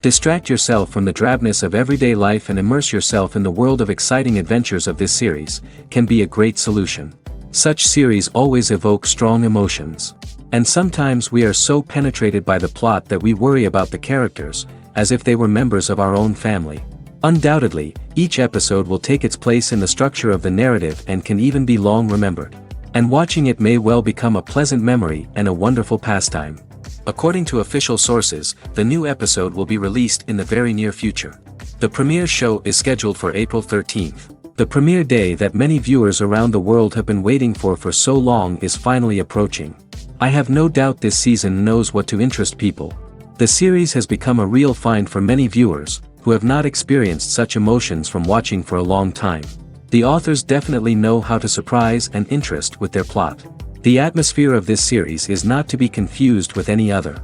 Distract yourself from the drabness of everyday life and immerse yourself in the world of exciting adventures of this series, can be a great solution. Such series always evoke strong emotions. And sometimes we are so penetrated by the plot that we worry about the characters, as if they were members of our own family. Undoubtedly, each episode will take its place in the structure of the narrative and can even be long remembered. And watching it may well become a pleasant memory and a wonderful pastime. According to official sources, the new episode will be released in the very near future. The premiere show is scheduled for April 13th. The premiere day that many viewers around the world have been waiting for so long is finally approaching. I have no doubt this season knows what to interest people. The series has become a real find for many viewers, who have not experienced such emotions from watching for a long time. The authors definitely know how to surprise and interest with their plot. The atmosphere of this series is not to be confused with any other.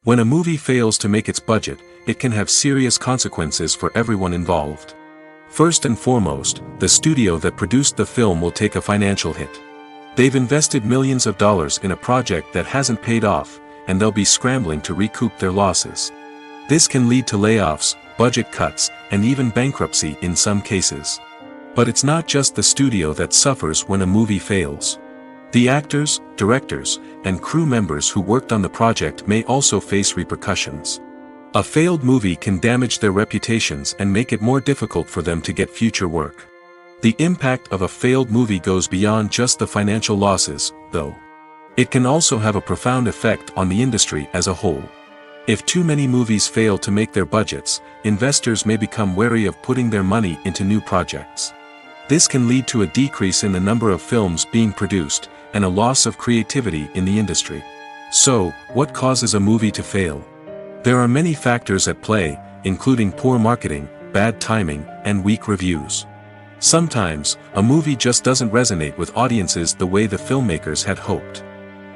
When a movie fails to make its budget, it can have serious consequences for everyone involved. First and foremost, the studio that produced the film will take a financial hit. They've invested millions of dollars in a project that hasn't paid off, and they'll be scrambling to recoup their losses. This can lead to layoffs, budget cuts, and even bankruptcy in some cases. But it's not just the studio that suffers when a movie fails. The actors, directors, and crew members who worked on the project may also face repercussions. A failed movie can damage their reputations and make it more difficult for them to get future work. The impact of a failed movie goes beyond just the financial losses, though. It can also have a profound effect on the industry as a whole. If too many movies fail to make their budgets, investors may become wary of putting their money into new projects. This can lead to a decrease in the number of films being produced, and a loss of creativity in the industry. So, what causes a movie to fail? There are many factors at play, including poor marketing, bad timing, and weak reviews. Sometimes, a movie just doesn't resonate with audiences the way the filmmakers had hoped.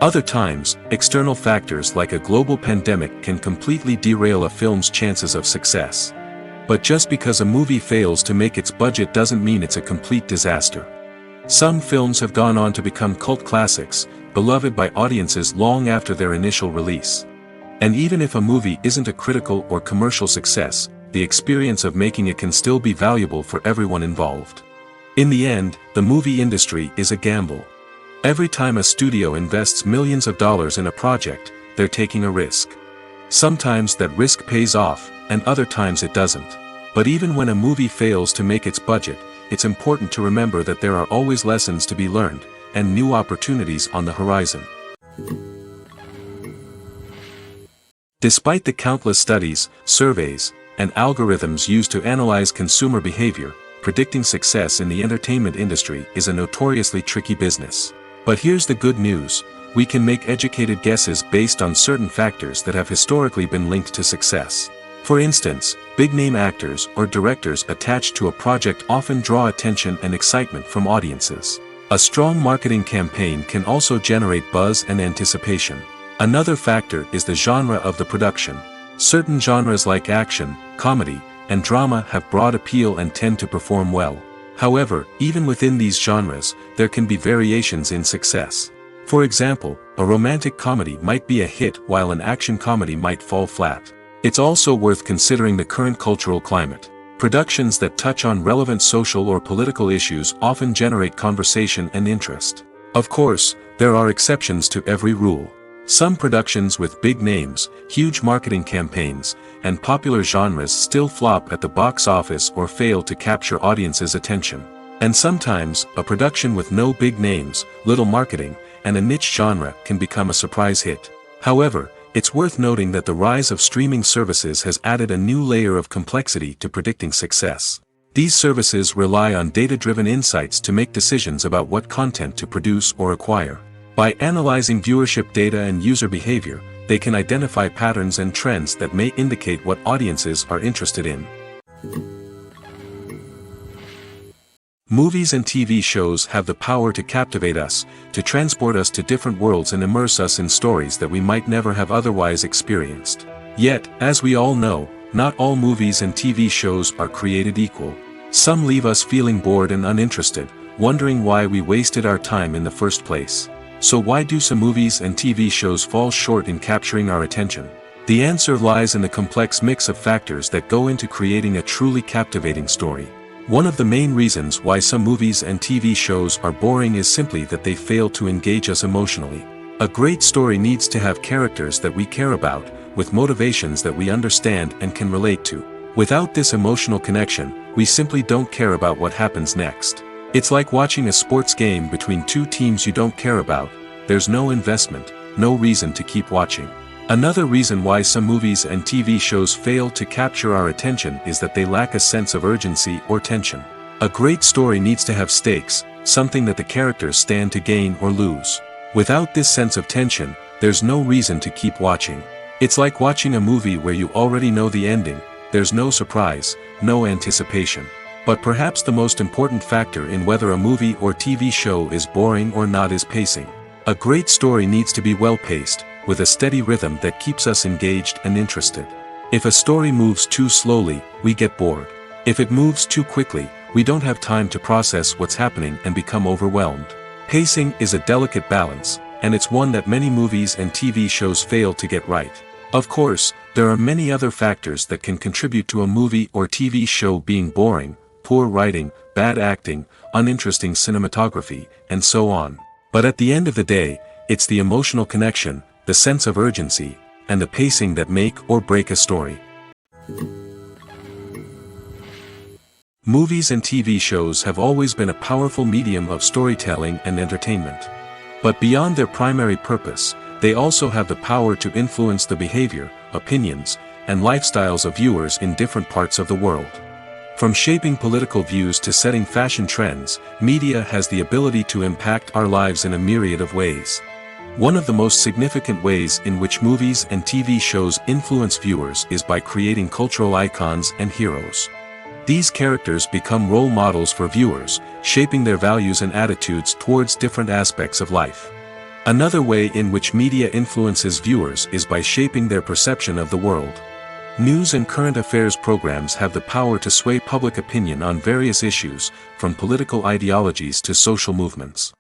Other times, external factors like a global pandemic can completely derail a film's chances of success. But just because a movie fails to make its budget doesn't mean it's a complete disaster. Some films have gone on to become cult classics, beloved by audiences long after their initial release. And even if a movie isn't a critical or commercial success, the experience of making it can still be valuable for everyone involved. In the end, the movie industry is a gamble. Every time a studio invests millions of dollars in a project, they're taking a risk. Sometimes that risk pays off, and other times it doesn't. But even when a movie fails to make its budget, it's important to remember that there are always lessons to be learned, and new opportunities on the horizon. Despite the countless studies, surveys, and algorithms used to analyze consumer behavior, predicting success in the entertainment industry is a notoriously tricky business. But here's the good news: we can make educated guesses based on certain factors that have historically been linked to success. For instance, big-name actors or directors attached to a project often draw attention and excitement from audiences. A strong marketing campaign can also generate buzz and anticipation. Another factor is the genre of the production. Certain genres like action, comedy, and drama have broad appeal and tend to perform well. However, even within these genres, there can be variations in success. For example, a romantic comedy might be a hit while an action comedy might fall flat. It's also worth considering the current cultural climate. Productions that touch on relevant social or political issues often generate conversation and interest. Of course, there are exceptions to every rule. Some productions with big names, huge marketing campaigns, and popular genres still flop at the box office or fail to capture audiences' attention. And sometimes, a production with no big names, little marketing, and a niche genre can become a surprise hit. However, it's worth noting that the rise of streaming services has added a new layer of complexity to predicting success. These services rely on data-driven insights to make decisions about what content to produce or acquire. By analyzing viewership data and user behavior, they can identify patterns and trends that may indicate what audiences are interested in. Movies and TV shows have the power to captivate us, to transport us to different worlds and immerse us in stories that we might never have otherwise experienced. Yet, as we all know, not all movies and TV shows are created equal. Some leave us feeling bored and uninterested, wondering why we wasted our time in the first place. So why do some movies and TV shows fall short in capturing our attention? The answer lies in the complex mix of factors that go into creating a truly captivating story. One of the main reasons why some movies and TV shows are boring is simply that they fail to engage us emotionally. A great story needs to have characters that we care about, with motivations that we understand and can relate to. Without this emotional connection, we simply don't care about what happens next. It's like watching a sports game between two teams you don't care about. There's no investment, no reason to keep watching. Another reason why some movies and TV shows fail to capture our attention is that they lack a sense of urgency or tension. A great story needs to have stakes, something that the characters stand to gain or lose. Without this sense of tension, there's no reason to keep watching. It's like watching a movie where you already know the ending. There's no surprise, no anticipation. But perhaps the most important factor in whether a movie or TV show is boring or not is pacing. A great story needs to be well-paced, with a steady rhythm that keeps us engaged and interested. If a story moves too slowly, we get bored. If it moves too quickly, we don't have time to process what's happening and become overwhelmed. Pacing is a delicate balance, and it's one that many movies and TV shows fail to get right. Of course, there are many other factors that can contribute to a movie or TV show being boring: poor writing, bad acting, uninteresting cinematography, and so on. But at the end of the day, it's the emotional connection, the sense of urgency, and the pacing that make or break a story. Movies and TV shows have always been a powerful medium of storytelling and entertainment. But beyond their primary purpose, they also have the power to influence the behavior, opinions, and lifestyles of viewers in different parts of the world. From shaping political views to setting fashion trends, media has the ability to impact our lives in a myriad of ways. One of the most significant ways in which movies and TV shows influence viewers is by creating cultural icons and heroes. These characters become role models for viewers, shaping their values and attitudes towards different aspects of life. Another way in which media influences viewers is by shaping their perception of the world. News and current affairs programs have the power to sway public opinion on various issues, from political ideologies to social movements.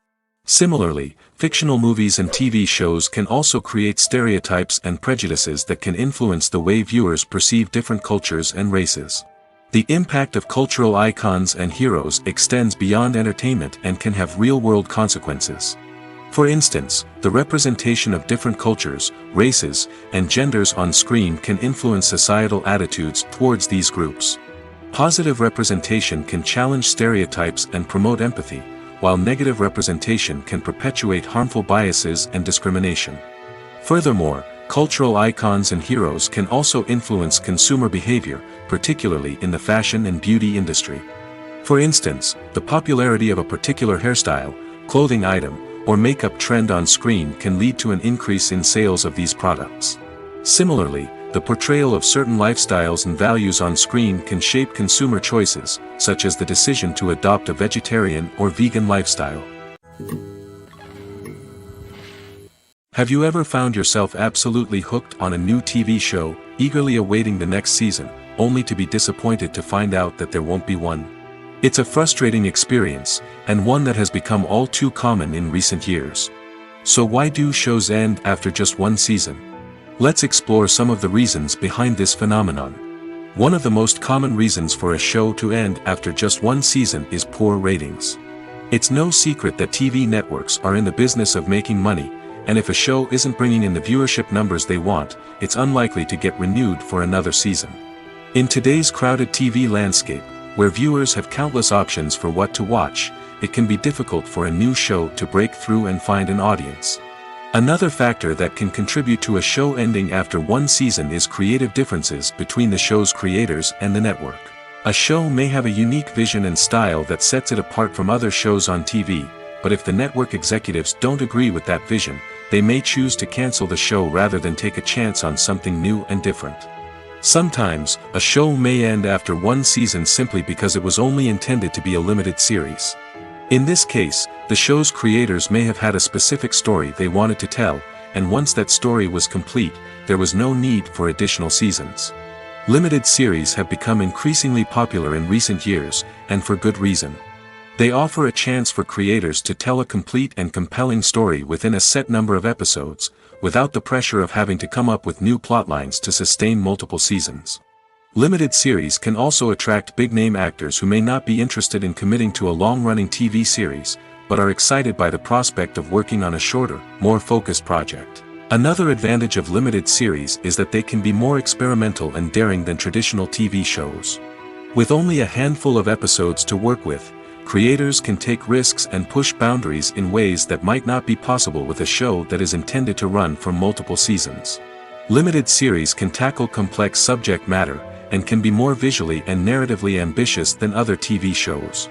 Similarly, fictional movies and TV shows can also create stereotypes and prejudices that can influence the way viewers perceive different cultures and races. The impact of cultural icons and heroes extends beyond entertainment and can have real-world consequences. For instance, the representation of different cultures, races, and genders on screen can influence societal attitudes towards these groups. Positive representation can challenge stereotypes and promote empathy, while negative representation can perpetuate harmful biases and discrimination. Furthermore, cultural icons and heroes can also influence consumer behavior, particularly in the fashion and beauty industry. For instance, the popularity of a particular hairstyle, clothing item, or makeup trend on screen can lead to an increase in sales of these products. Similarly, the portrayal of certain lifestyles and values on screen can shape consumer choices, such as the decision to adopt a vegetarian or vegan lifestyle. Have you ever found yourself absolutely hooked on a new TV show, eagerly awaiting the next season, only to be disappointed to find out that there won't be one? It's a frustrating experience, and one that has become all too common in recent years. So why do shows end after just one season? Let's explore some of the reasons behind this phenomenon. One of the most common reasons for a show to end after just one season is poor ratings. It's no secret that TV networks are in the business of making money, and if a show isn't bringing in the viewership numbers they want, it's unlikely to get renewed for another season. In today's crowded TV landscape, where viewers have countless options for what to watch, it can be difficult for a new show to break through and find an audience. Another factor that can contribute to a show ending after one season is creative differences between the show's creators and the network. A show may have a unique vision and style that sets it apart from other shows on TV, but if the network executives don't agree with that vision, they may choose to cancel the show rather than take a chance on something new and different. Sometimes, a show may end after one season simply because it was only intended to be a limited series. In this case, the show's creators may have had a specific story they wanted to tell, and once that story was complete, there was no need for additional seasons. Limited series have become increasingly popular in recent years, and for good reason. They offer a chance for creators to tell a complete and compelling story within a set number of episodes, without the pressure of having to come up with new plotlines to sustain multiple seasons. Limited series can also attract big-name actors who may not be interested in committing to a long-running TV series, but are excited by the prospect of working on a shorter, more focused project. Another advantage of limited series is that they can be more experimental and daring than traditional TV shows. With only a handful of episodes to work with, creators can take risks and push boundaries in ways that might not be possible with a show that is intended to run for multiple seasons. Limited series can tackle complex subject matter, and can be more visually and narratively ambitious than other TV shows.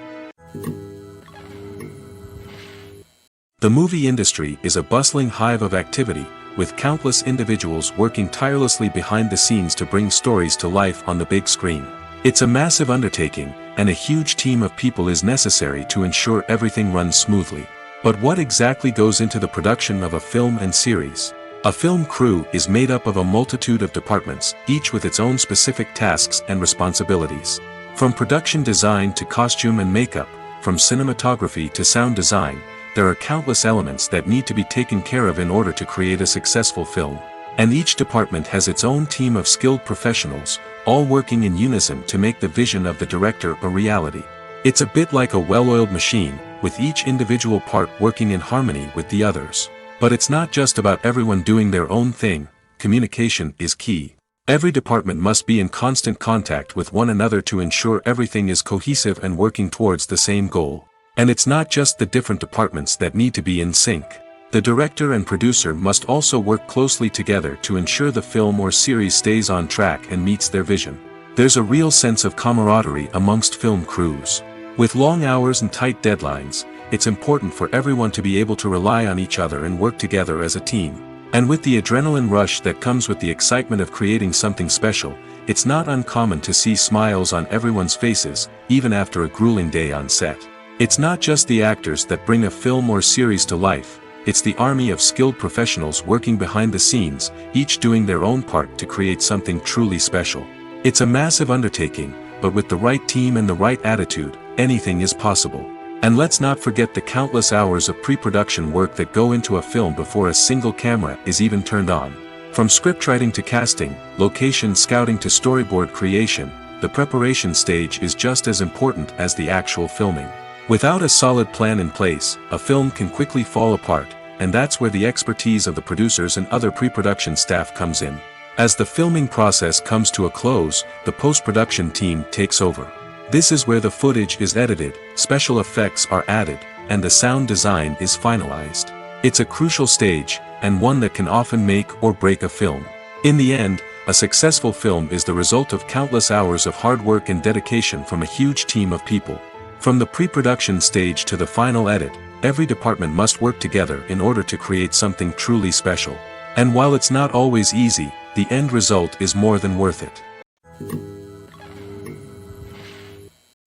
The movie industry is a bustling hive of activity, with countless individuals working tirelessly behind the scenes to bring stories to life on the big screen. It's a massive undertaking, and a huge team of people is necessary to ensure everything runs smoothly. But what exactly goes into the production of a film and series? A film crew is made up of a multitude of departments, each with its own specific tasks and responsibilities. From production design to costume and makeup, from cinematography to sound design, there are countless elements that need to be taken care of in order to create a successful film. And each department has its own team of skilled professionals, all working in unison to make the vision of the director a reality. It's a bit like a well-oiled machine, with each individual part working in harmony with the others. But it's not just about everyone doing their own thing. Communication is key. Every department must be in constant contact with one another to ensure everything is cohesive and working towards the same goal. And it's not just the different departments that need to be in sync. The director and producer must also work closely together to ensure the film or series stays on track and meets their vision. There's a real sense of camaraderie amongst film crews. With long hours and tight deadlines, it's important for everyone to be able to rely on each other and work together as a team. And with the adrenaline rush that comes with the excitement of creating something special, it's not uncommon to see smiles on everyone's faces, even after a grueling day on set. It's not just the actors that bring a film or series to life, it's the army of skilled professionals working behind the scenes, each doing their own part to create something truly special. It's a massive undertaking, but with the right team and the right attitude, anything is possible. And let's not forget the countless hours of pre-production work that go into a film before a single camera is even turned on. From scriptwriting to casting, location scouting to storyboard creation, the preparation stage is just as important as the actual filming. Without a solid plan in place, a film can quickly fall apart, and that's where the expertise of the producers and other pre-production staff comes in. As the filming process comes to a close, the post-production team takes over. This is where the footage is edited, special effects are added, and the sound design is finalized. It's a crucial stage, and one that can often make or break a film. In the end, a successful film is the result of countless hours of hard work and dedication from a huge team of people. From the pre-production stage to the final edit, every department must work together in order to create something truly special. And while it's not always easy, the end result is more than worth it.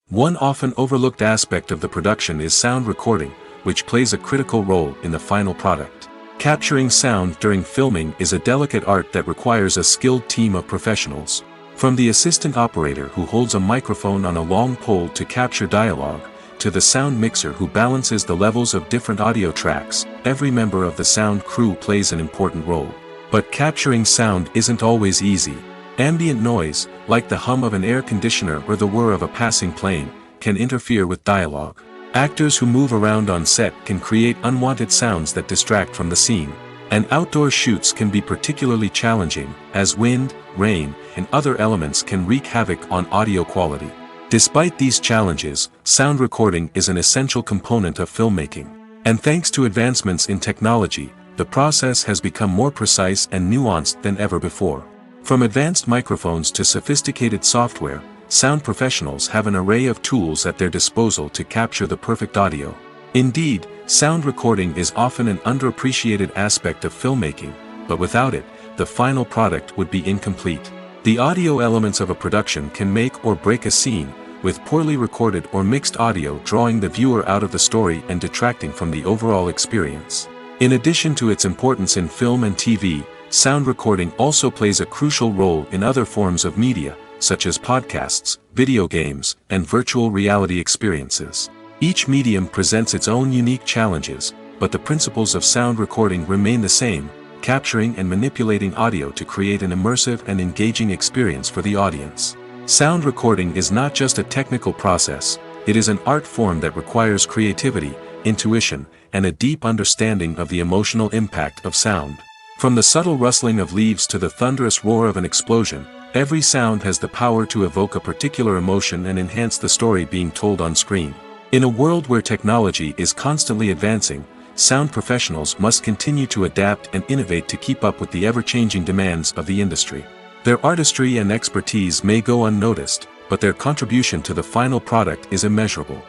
One often overlooked aspect of the production is sound recording, which plays a critical role in the final product. Capturing sound during filming is a delicate art that requires a skilled team of professionals. From the assistant operator who holds a microphone on a long pole to capture dialogue, to the sound mixer who balances the levels of different audio tracks, every member of the sound crew plays an important role. But capturing sound isn't always easy. Ambient noise, like the hum of an air conditioner or the whir of a passing plane, can interfere with dialogue. Actors who move around on set can create unwanted sounds that distract from the scene. And outdoor shoots can be particularly challenging, as wind, rain, and other elements can wreak havoc on audio quality. Despite these challenges, sound recording is an essential component of filmmaking. And thanks to advancements in technology, the process has become more precise and nuanced than ever before. From advanced microphones to sophisticated software, sound professionals have an array of tools at their disposal to capture the perfect audio. Indeed, sound recording is often an underappreciated aspect of filmmaking, but without it, the final product would be incomplete. The audio elements of a production can make or break a scene, with poorly recorded or mixed audio drawing the viewer out of the story and detracting from the overall experience. In addition to its importance in film and TV, sound recording also plays a crucial role in other forms of media, such as podcasts, video games, and virtual reality experiences. Each medium presents its own unique challenges, but the principles of sound recording remain the same, capturing and manipulating audio to create an immersive and engaging experience for the audience. Sound recording is not just a technical process, it is an art form that requires creativity, intuition, and a deep understanding of the emotional impact of sound. From the subtle rustling of leaves to the thunderous roar of an explosion, every sound has the power to evoke a particular emotion and enhance the story being told on screen. In a world where technology is constantly advancing, sound professionals must continue to adapt and innovate to keep up with the ever-changing demands of the industry. Their artistry and expertise may go unnoticed, but their contribution to the final product is immeasurable.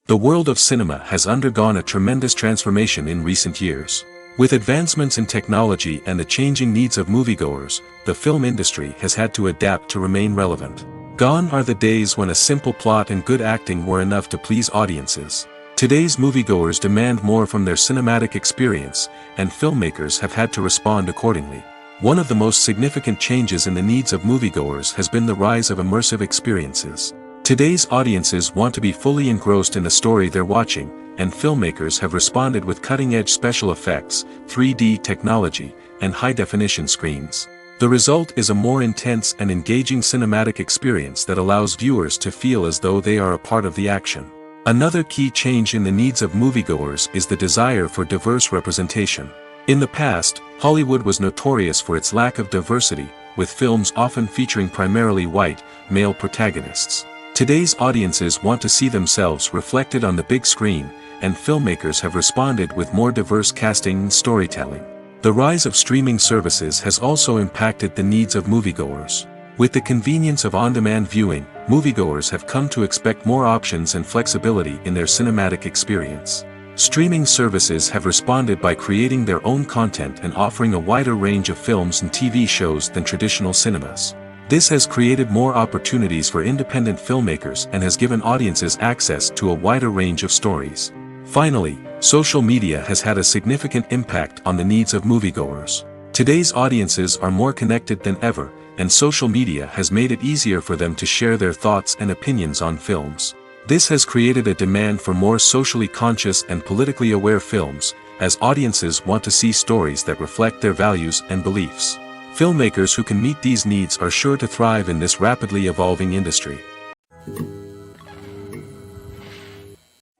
The world of cinema has undergone a tremendous transformation in recent years. With advancements in technology and the changing needs of moviegoers, the film industry has had to adapt to remain relevant. Gone are the days when a simple plot and good acting were enough to please audiences. Today's moviegoers demand more from their cinematic experience, and filmmakers have had to respond accordingly. One of the most significant changes in the needs of moviegoers has been the rise of immersive experiences. Today's audiences want to be fully engrossed in the story they're watching, and filmmakers have responded with cutting-edge special effects, 3D technology, and high-definition screens. The result is a more intense and engaging cinematic experience that allows viewers to feel as though they are a part of the action. Another key change in the needs of moviegoers is the desire for diverse representation. In the past, Hollywood was notorious for its lack of diversity, with films often featuring primarily white, male protagonists. Today's audiences want to see themselves reflected on the big screen, and filmmakers have responded with more diverse casting and storytelling. The rise of streaming services has also impacted the needs of moviegoers. With the convenience of on-demand viewing, moviegoers have come to expect more options and flexibility in their cinematic experience. Streaming services have responded by creating their own content and offering a wider range of films and TV shows than traditional cinemas. This has created more opportunities for independent filmmakers and has given audiences access to a wider range of stories. Finally, social media has had a significant impact on the needs of moviegoers. Today's audiences are more connected than ever, and social media has made it easier for them to share their thoughts and opinions on films. This has created a demand for more socially conscious and politically aware films, as audiences want to see stories that reflect their values and beliefs. Filmmakers who can meet these needs are sure to thrive in this rapidly evolving industry.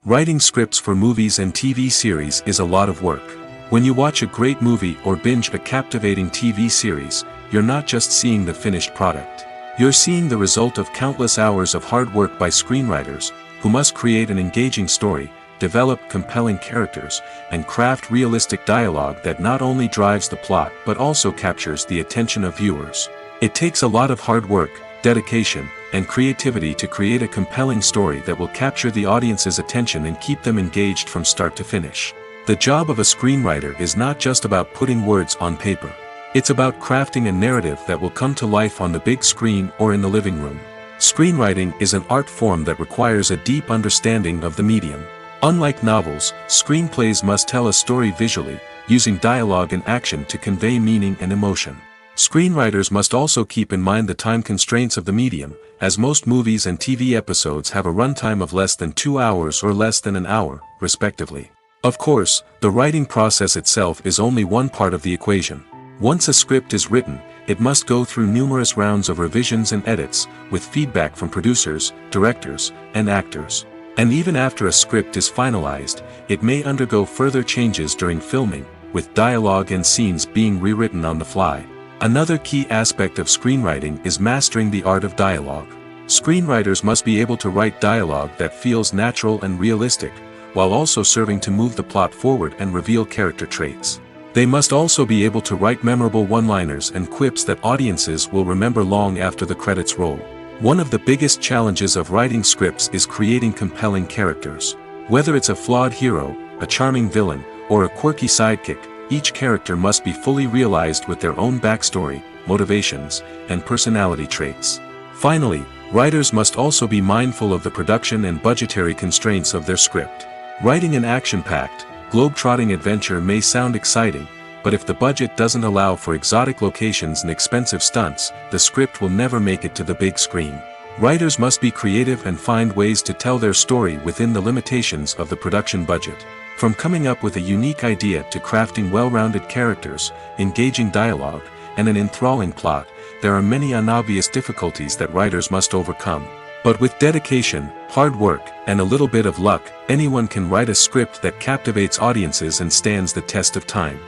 Writing scripts for movies and TV series is a lot of work. When you watch a great movie or binge a captivating TV series, you're not just seeing the finished product. You're seeing the result of countless hours of hard work by screenwriters, who must create an engaging story, develop compelling characters, and craft realistic dialogue that not only drives the plot but also captures the attention of viewers. It takes a lot of hard work, dedication, and creativity to create a compelling story that will capture the audience's attention and keep them engaged from start to finish. The job of a screenwriter is not just about putting words on paper. It's about crafting a narrative that will come to life on the big screen or in the living room. Screenwriting is an art form that requires a deep understanding of the medium. Unlike novels, screenplays must tell a story visually, using dialogue and action to convey meaning and emotion. Screenwriters must also keep in mind the time constraints of the medium, as most movies and TV episodes have a runtime of less than 2 hours or less than an hour, respectively. Of course, the writing process itself is only one part of the equation. Once a script is written, it must go through numerous rounds of revisions and edits, with feedback from producers, directors, and actors. And even after a script is finalized, it may undergo further changes during filming, with dialogue and scenes being rewritten on the fly. Another key aspect of screenwriting is mastering the art of dialogue. Screenwriters must be able to write dialogue that feels natural and realistic, while also serving to move the plot forward and reveal character traits. They must also be able to write memorable one-liners and quips that audiences will remember long after the credits roll. One of the biggest challenges of writing scripts is creating compelling characters. Whether it's a flawed hero, a charming villain, or a quirky sidekick, each character must be fully realized with their own backstory, motivations, and personality traits. Finally, writers must also be mindful of the production and budgetary constraints of their script. Writing an action-packed, globe-trotting adventure may sound exciting, but if the budget doesn't allow for exotic locations and expensive stunts, the script will never make it to the big screen. Writers must be creative and find ways to tell their story within the limitations of the production budget. From coming up with a unique idea to crafting well-rounded characters, engaging dialogue, and an enthralling plot, there are many unobvious difficulties that writers must overcome. But with dedication, hard work, and a little bit of luck, anyone can write a script that captivates audiences and stands the test of time.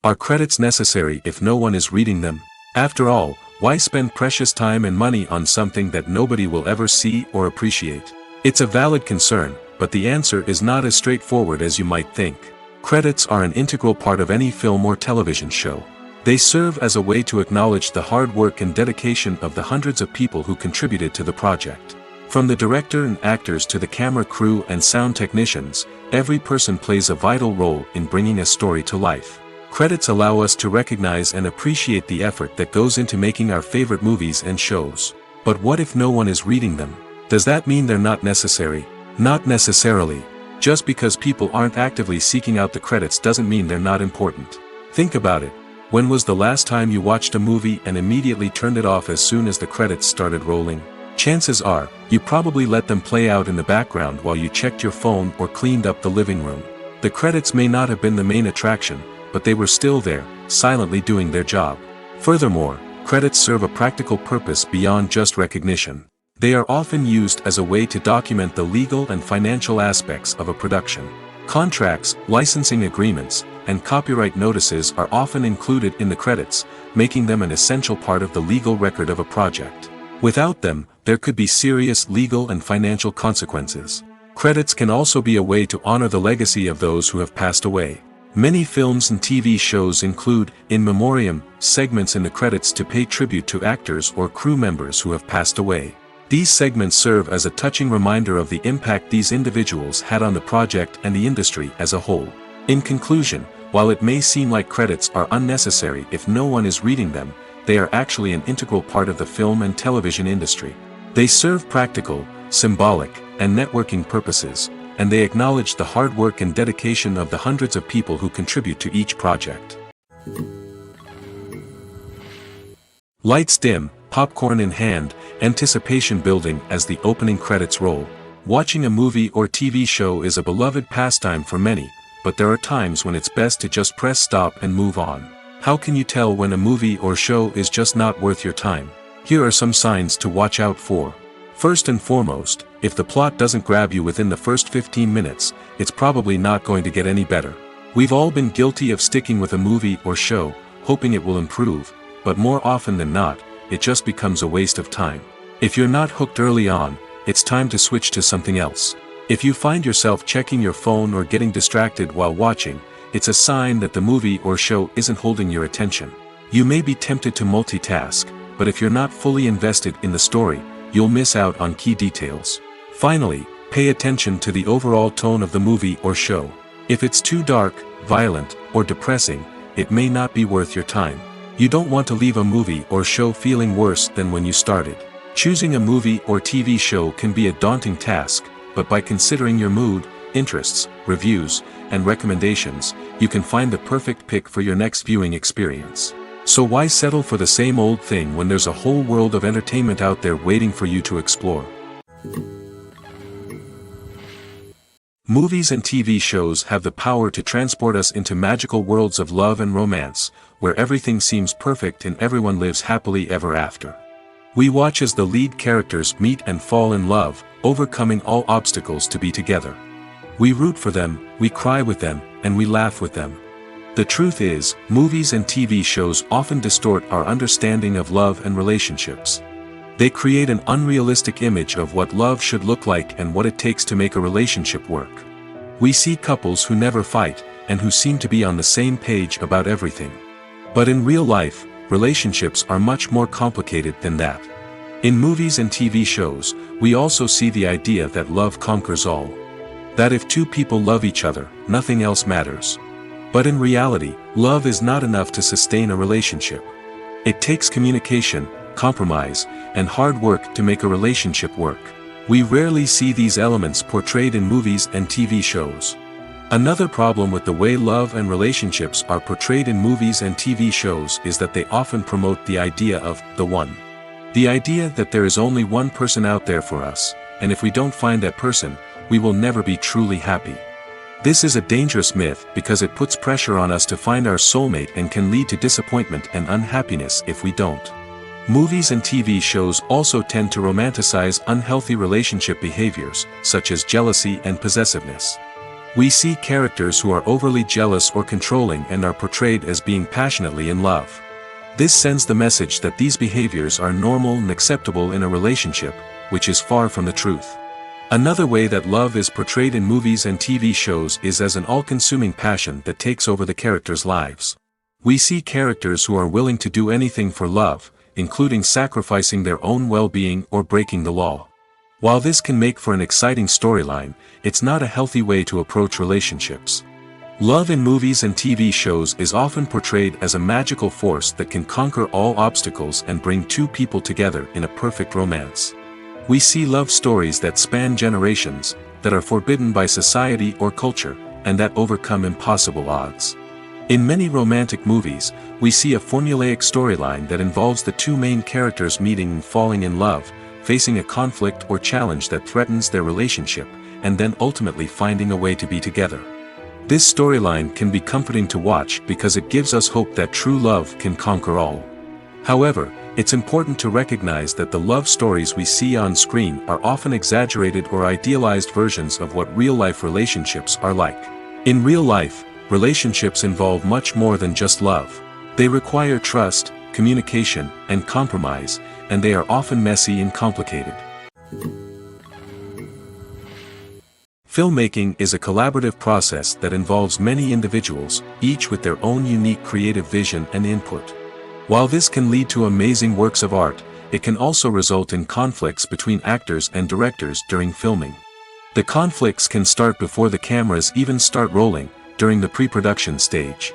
Are credits necessary if no one is reading them? After all, why spend precious time and money on something that nobody will ever see or appreciate? It's a valid concern, but the answer is not as straightforward as you might think. Credits are an integral part of any film or television show. They serve as a way to acknowledge the hard work and dedication of the hundreds of people who contributed to the project. From the director and actors to the camera crew and sound technicians, every person plays a vital role in bringing a story to life. Credits allow us to recognize and appreciate the effort that goes into making our favorite movies and shows. But what if no one is reading them? Does that mean they're not necessary? Not necessarily. Just because people aren't actively seeking out the credits doesn't mean they're not important. Think about it. When was the last time you watched a movie and immediately turned it off as soon as the credits started rolling? Chances are, you probably let them play out in the background while you checked your phone or cleaned up the living room. The credits may not have been the main attraction, but they were still there, silently doing their job. Furthermore, credits serve a practical purpose beyond just recognition. They are often used as a way to document the legal and financial aspects of a production. Contracts, licensing agreements, and copyright notices are often included in the credits, making them an essential part of the legal record of a project. Without them, there could be serious legal and financial consequences. Credits can also be a way to honor the legacy of those who have passed away. Many films and TV shows include, in memoriam, segments in the credits to pay tribute to actors or crew members who have passed away. These segments serve as a touching reminder of the impact these individuals had on the project and the industry as a whole. In conclusion, while it may seem like credits are unnecessary if no one is reading them, they are actually an integral part of the film and television industry. They serve practical, symbolic, and networking purposes, and they acknowledge the hard work and dedication of the hundreds of people who contribute to each project. Lights dim, popcorn in hand, anticipation building as the opening credits roll. Watching a movie or TV show is a beloved pastime for many, but there are times when it's best to just press stop and move on. How can you tell when a movie or show is just not worth your time? Here are some signs to watch out for. First and foremost, if the plot doesn't grab you within the first 15 minutes, it's probably not going to get any better. We've all been guilty of sticking with a movie or show, hoping it will improve, but more often than not, it just becomes a waste of time. If you're not hooked early on, it's time to switch to something else. If you find yourself checking your phone or getting distracted while watching, it's a sign that the movie or show isn't holding your attention. You may be tempted to multitask, but if you're not fully invested in the story, you'll miss out on key details. Finally, pay attention to the overall tone of the movie or show. If it's too dark, violent, or depressing, it may not be worth your time. You don't want to leave a movie or show feeling worse than when you started. Choosing a movie or TV show can be a daunting task, but by considering your mood, interests, reviews, and recommendations, you can find the perfect pick for your next viewing experience. So why settle for the same old thing when there's a whole world of entertainment out there waiting for you to explore? Movies and TV shows have the power to transport us into magical worlds of love and romance, where everything seems perfect and everyone lives happily ever after. We watch as the lead characters meet and fall in love, overcoming all obstacles to be together. We root for them, we cry with them, and we laugh with them. The truth is, movies and TV shows often distort our understanding of love and relationships. They create an unrealistic image of what love should look like and what it takes to make a relationship work. We see couples who never fight, and who seem to be on the same page about everything. But in real life, relationships are much more complicated than that. In movies and TV shows, we also see the idea that love conquers all. That if two people love each other, nothing else matters. But in reality, love is not enough to sustain a relationship. It takes communication, compromise, and hard work to make a relationship work. We rarely see these elements portrayed in movies and TV shows. Another problem with the way love and relationships are portrayed in movies and TV shows is that they often promote the idea of the one. The idea that there is only one person out there for us, and if we don't find that person, we will never be truly happy. This is a dangerous myth because it puts pressure on us to find our soulmate and can lead to disappointment and unhappiness if we don't. Movies and TV shows also tend to romanticize unhealthy relationship behaviors, such as jealousy and possessiveness. We see characters who are overly jealous or controlling and are portrayed as being passionately in love. This sends the message that these behaviors are normal and acceptable in a relationship, which is far from the truth. Another way that love is portrayed in movies and TV shows is as an all-consuming passion that takes over the characters' lives. We see characters who are willing to do anything for love, including sacrificing their own well-being or breaking the law. While this can make for an exciting storyline, it's not a healthy way to approach relationships. Love in movies and TV shows is often portrayed as a magical force that can conquer all obstacles and bring two people together in a perfect romance. We see love stories that span generations, that are forbidden by society or culture, and that overcome impossible odds. In many romantic movies, we see a formulaic storyline that involves the two main characters meeting and falling in love, facing a conflict or challenge that threatens their relationship, and then ultimately finding a way to be together. This storyline can be comforting to watch because it gives us hope that true love can conquer all. However, it's important to recognize that the love stories we see on screen are often exaggerated or idealized versions of what real-life relationships are like. In real life, relationships involve much more than just love. They require trust, communication, and compromise, and they are often messy and complicated. Filmmaking is a collaborative process that involves many individuals, each with their own unique creative vision and input. While this can lead to amazing works of art, it can also result in conflicts between actors and directors during filming. The conflicts can start before the cameras even start rolling, during the pre-production stage.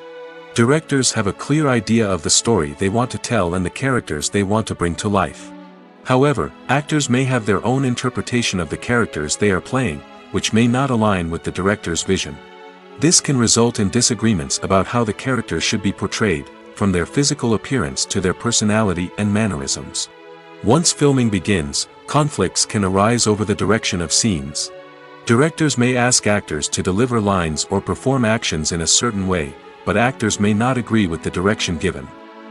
Directors have a clear idea of the story they want to tell and the characters they want to bring to life. However, actors may have their own interpretation of the characters they are playing, which may not align with the director's vision. This can result in disagreements about how the characters should be portrayed, from their physical appearance to their personality and mannerisms. Once filming begins, conflicts can arise over the direction of scenes. Directors may ask actors to deliver lines or perform actions in a certain way, but actors may not agree with the direction given.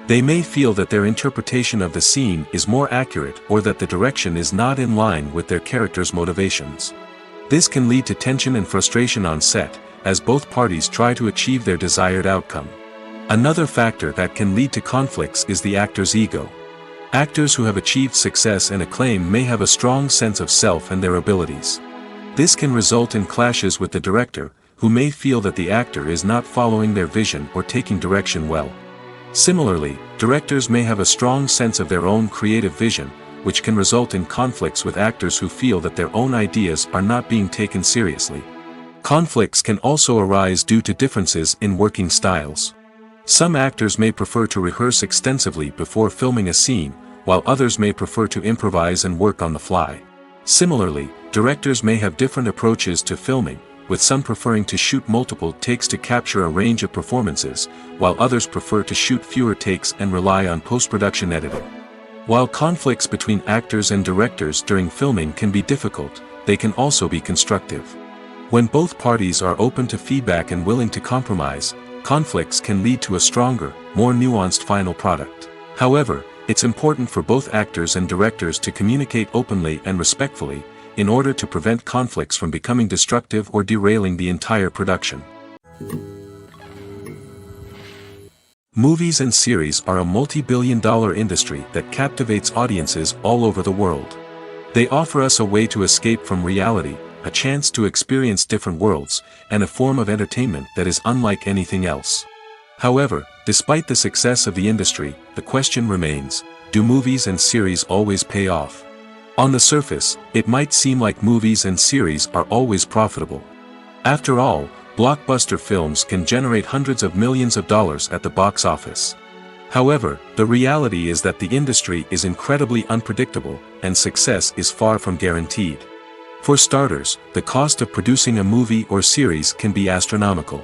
They may feel that their interpretation of the scene is more accurate or that the direction is not in line with their character's motivations. This can lead to tension and frustration on set, as both parties try to achieve their desired outcome. Another factor that can lead to conflicts is the actor's ego. Actors who have achieved success and acclaim may have a strong sense of self and their abilities. This can result in clashes with the director, who may feel that the actor is not following their vision or taking direction well. Similarly, directors may have a strong sense of their own creative vision, which can result in conflicts with actors who feel that their own ideas are not being taken seriously. Conflicts can also arise due to differences in working styles. Some actors may prefer to rehearse extensively before filming a scene, while others may prefer to improvise and work on the fly. Similarly, directors may have different approaches to filming, with some preferring to shoot multiple takes to capture a range of performances, while others prefer to shoot fewer takes and rely on post-production editing. While conflicts between actors and directors during filming can be difficult, they can also be constructive. When both parties are open to feedback and willing to compromise, conflicts can lead to a stronger, more nuanced final product. However, it's important for both actors and directors to communicate openly and respectfully, in order to prevent conflicts from becoming destructive or derailing the entire production. Movies and series are a multi-billion-dollar industry that captivates audiences all over the world. They offer us a way to escape from reality, a chance to experience different worlds, and a form of entertainment that is unlike anything else. However, despite the success of the industry, the question remains, do movies and series always pay off? On the surface, it might seem like movies and series are always profitable. After all, blockbuster films can generate hundreds of millions of dollars at the box office. However, the reality is that the industry is incredibly unpredictable, and success is far from guaranteed. For starters, the cost of producing a movie or series can be astronomical.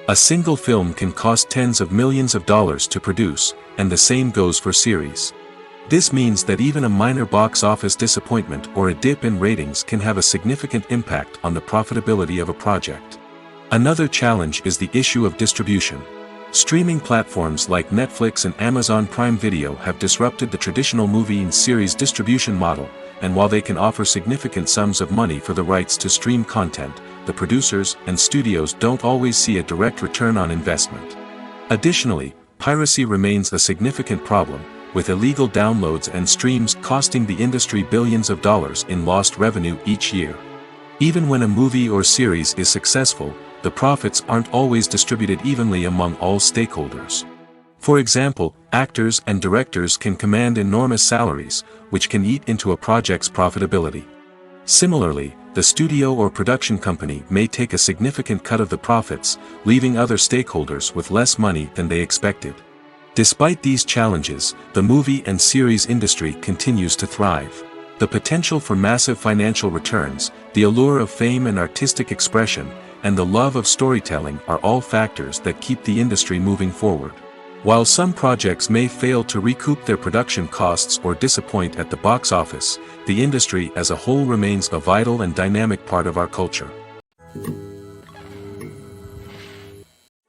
A single film can cost tens of millions of dollars to produce, and the same goes for series. This means that even a minor box office disappointment or a dip in ratings can have a significant impact on the profitability of a project. Another challenge is the issue of distribution. Streaming platforms like Netflix and Amazon Prime Video have disrupted the traditional movie and series distribution model, and while they can offer significant sums of money for the rights to stream content, the producers and studios don't always see a direct return on investment. Additionally, piracy remains a significant problem, with illegal downloads and streams costing the industry billions of dollars in lost revenue each year. Even when a movie or series is successful, the profits aren't always distributed evenly among all stakeholders. For example, actors and directors can command enormous salaries, which can eat into a project's profitability. Similarly, the studio or production company may take a significant cut of the profits, leaving other stakeholders with less money than they expected. Despite these challenges, the movie and series industry continues to thrive. The potential for massive financial returns, the allure of fame and artistic expression, and the love of storytelling are all factors that keep the industry moving forward. While some projects may fail to recoup their production costs or disappoint at the box office, the industry as a whole remains a vital and dynamic part of our culture.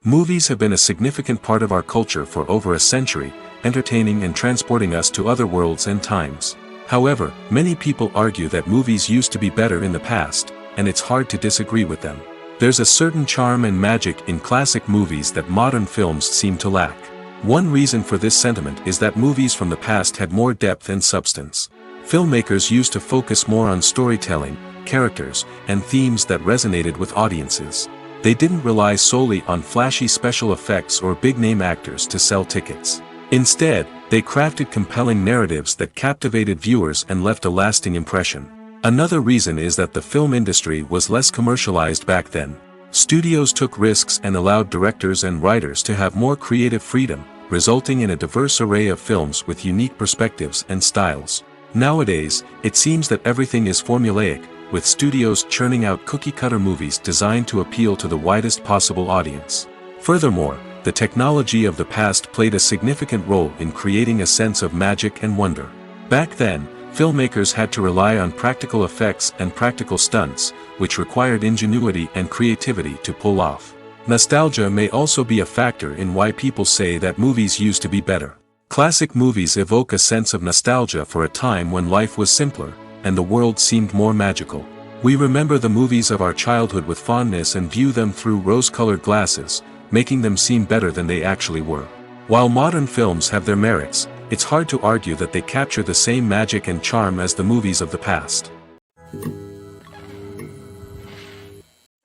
Movies have been a significant part of our culture for over a century, entertaining and transporting us to other worlds and times. However, many people argue that movies used to be better in the past, and it's hard to disagree with them. There's a certain charm and magic in classic movies that modern films seem to lack. One reason for this sentiment is that movies from the past had more depth and substance. Filmmakers used to focus more on storytelling, characters, and themes that resonated with audiences. They didn't rely solely on flashy special effects or big-name actors to sell tickets. Instead, they crafted compelling narratives that captivated viewers and left a lasting impression. Another reason is that the film industry was less commercialized back then. Studios took risks and allowed directors and writers to have more creative freedom, resulting in a diverse array of films with unique perspectives and styles. Nowadays, it seems that everything is formulaic, with studios churning out cookie-cutter movies designed to appeal to the widest possible audience. Furthermore, the technology of the past played a significant role in creating a sense of magic and wonder. Back then, filmmakers had to rely on practical effects and practical stunts, which required ingenuity and creativity to pull off. Nostalgia may also be a factor in why people say that movies used to be better. Classic movies evoke a sense of nostalgia for a time when life was simpler, and the world seemed more magical. We remember the movies of our childhood with fondness and view them through rose-colored glasses, making them seem better than they actually were. While modern films have their merits, it's hard to argue that they capture the same magic and charm as the movies of the past.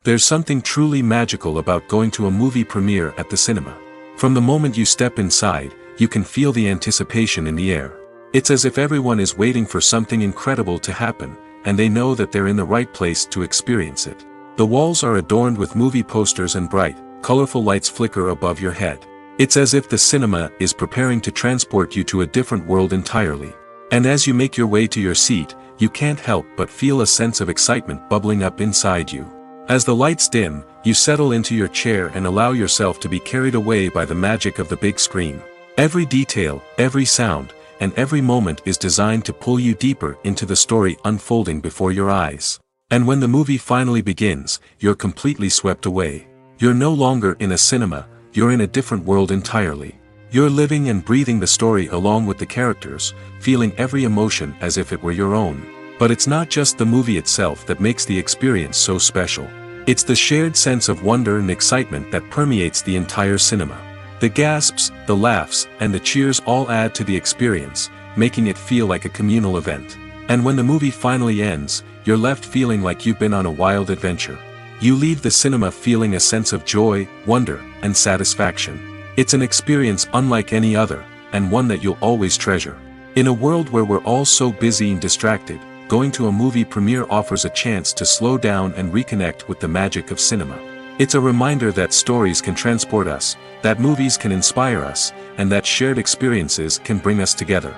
There's something truly magical about going to a movie premiere at the cinema. From the moment you step inside, you can feel the anticipation in the air. It's as if everyone is waiting for something incredible to happen, and they know that they're in the right place to experience it. The walls are adorned with movie posters and bright, colorful lights flicker above your head. It's as if the cinema is preparing to transport you to a different world entirely. And as you make your way to your seat, you can't help but feel a sense of excitement bubbling up inside you. As the lights dim, you settle into your chair and allow yourself to be carried away by the magic of the big screen. Every detail, every sound, and every moment is designed to pull you deeper into the story unfolding before your eyes. And when the movie finally begins, you're completely swept away. You're no longer in a cinema, you're in a different world entirely. You're living and breathing the story along with the characters, feeling every emotion as if it were your own. But it's not just the movie itself that makes the experience so special. It's the shared sense of wonder and excitement that permeates the entire cinema. The gasps, the laughs, and the cheers all add to the experience, making it feel like a communal event. And when the movie finally ends, you're left feeling like you've been on a wild adventure. You leave the cinema feeling a sense of joy, wonder, and satisfaction. It's an experience unlike any other, and one that you'll always treasure. In a world where we're all so busy and distracted, going to a movie premiere offers a chance to slow down and reconnect with the magic of cinema. It's a reminder that stories can transport us, that movies can inspire us, and that shared experiences can bring us together.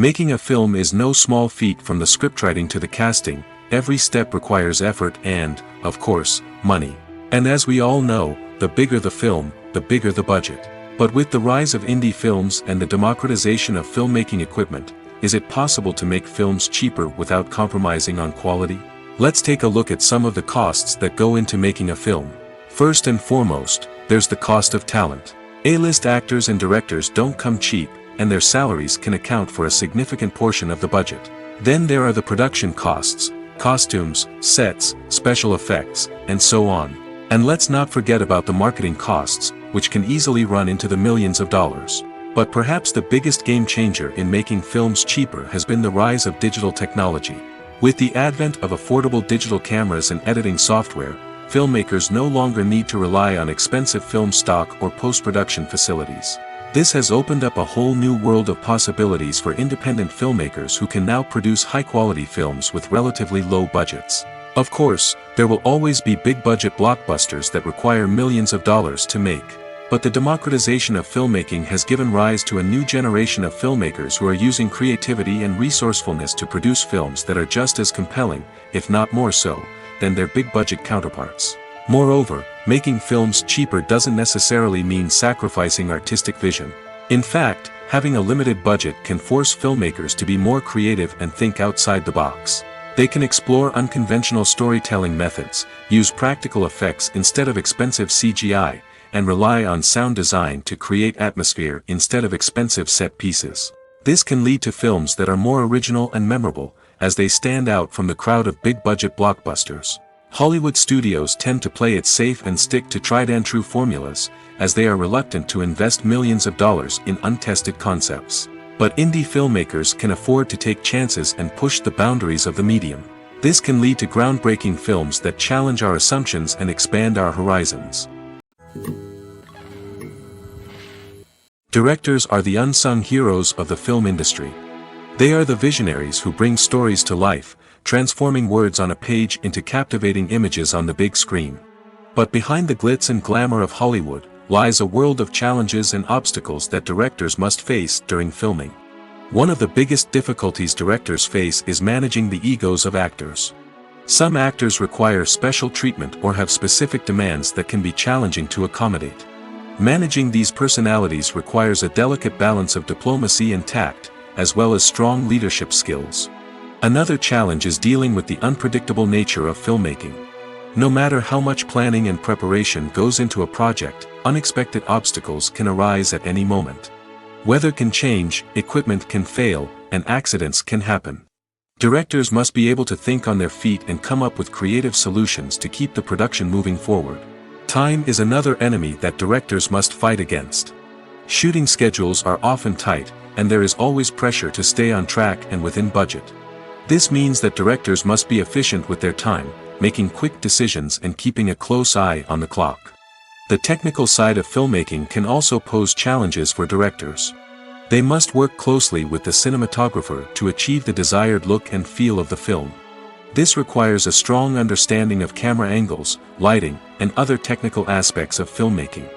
Making a film is no small feat. From the scriptwriting to the casting, every step requires effort and, of course, money. And as we all know, the bigger the film, the bigger the budget. But with the rise of indie films and the democratization of filmmaking equipment, is it possible to make films cheaper without compromising on quality? Let's take a look at some of the costs that go into making a film. First and foremost, there's the cost of talent. A-list actors and directors don't come cheap, and their salaries can account for a significant portion of the budget. Then there are the production costs, costumes, sets, special effects, and so on. And let's not forget about the marketing costs, which can easily run into the millions of dollars. But perhaps the biggest game changer in making films cheaper has been the rise of digital technology. With the advent of affordable digital cameras and editing software, filmmakers no longer need to rely on expensive film stock or post-production facilities. This has opened up a whole new world of possibilities for independent filmmakers who can now produce high-quality films with relatively low budgets. Of course, there will always be big-budget blockbusters that require millions of dollars to make. But the democratization of filmmaking has given rise to a new generation of filmmakers who are using creativity and resourcefulness to produce films that are just as compelling, if not more so, than their big-budget counterparts. Moreover, making films cheaper doesn't necessarily mean sacrificing artistic vision. In fact, having a limited budget can force filmmakers to be more creative and think outside the box. They can explore unconventional storytelling methods, use practical effects instead of expensive CGI, and rely on sound design to create atmosphere instead of expensive set pieces. This can lead to films that are more original and memorable, as they stand out from the crowd of big-budget blockbusters. Hollywood studios tend to play it safe and stick to tried-and-true formulas, as they are reluctant to invest millions of dollars in untested concepts. But indie filmmakers can afford to take chances and push the boundaries of the medium. This can lead to groundbreaking films that challenge our assumptions and expand our horizons. Directors are the unsung heroes of the film industry. They are the visionaries who bring stories to life, transforming words on a page into captivating images on the big screen. But behind the glitz and glamour of Hollywood lies a world of challenges and obstacles that directors must face during filming. One of the biggest difficulties directors face is managing the egos of actors. Some actors require special treatment or have specific demands that can be challenging to accommodate. Managing these personalities requires a delicate balance of diplomacy and tact, as well as strong leadership skills. Another challenge is dealing with the unpredictable nature of filmmaking. No matter how much planning and preparation goes into a project, unexpected obstacles can arise at any moment. Weather can change, equipment can fail, and accidents can happen. Directors must be able to think on their feet and come up with creative solutions to keep the production moving forward. Time is another enemy that directors must fight against. Shooting schedules are often tight, and there is always pressure to stay on track and within budget. This means that directors must be efficient with their time, making quick decisions and keeping a close eye on the clock. The technical side of filmmaking can also pose challenges for directors. They must work closely with the cinematographer to achieve the desired look and feel of the film. This requires a strong understanding of camera angles, lighting, and other technical aspects of filmmaking.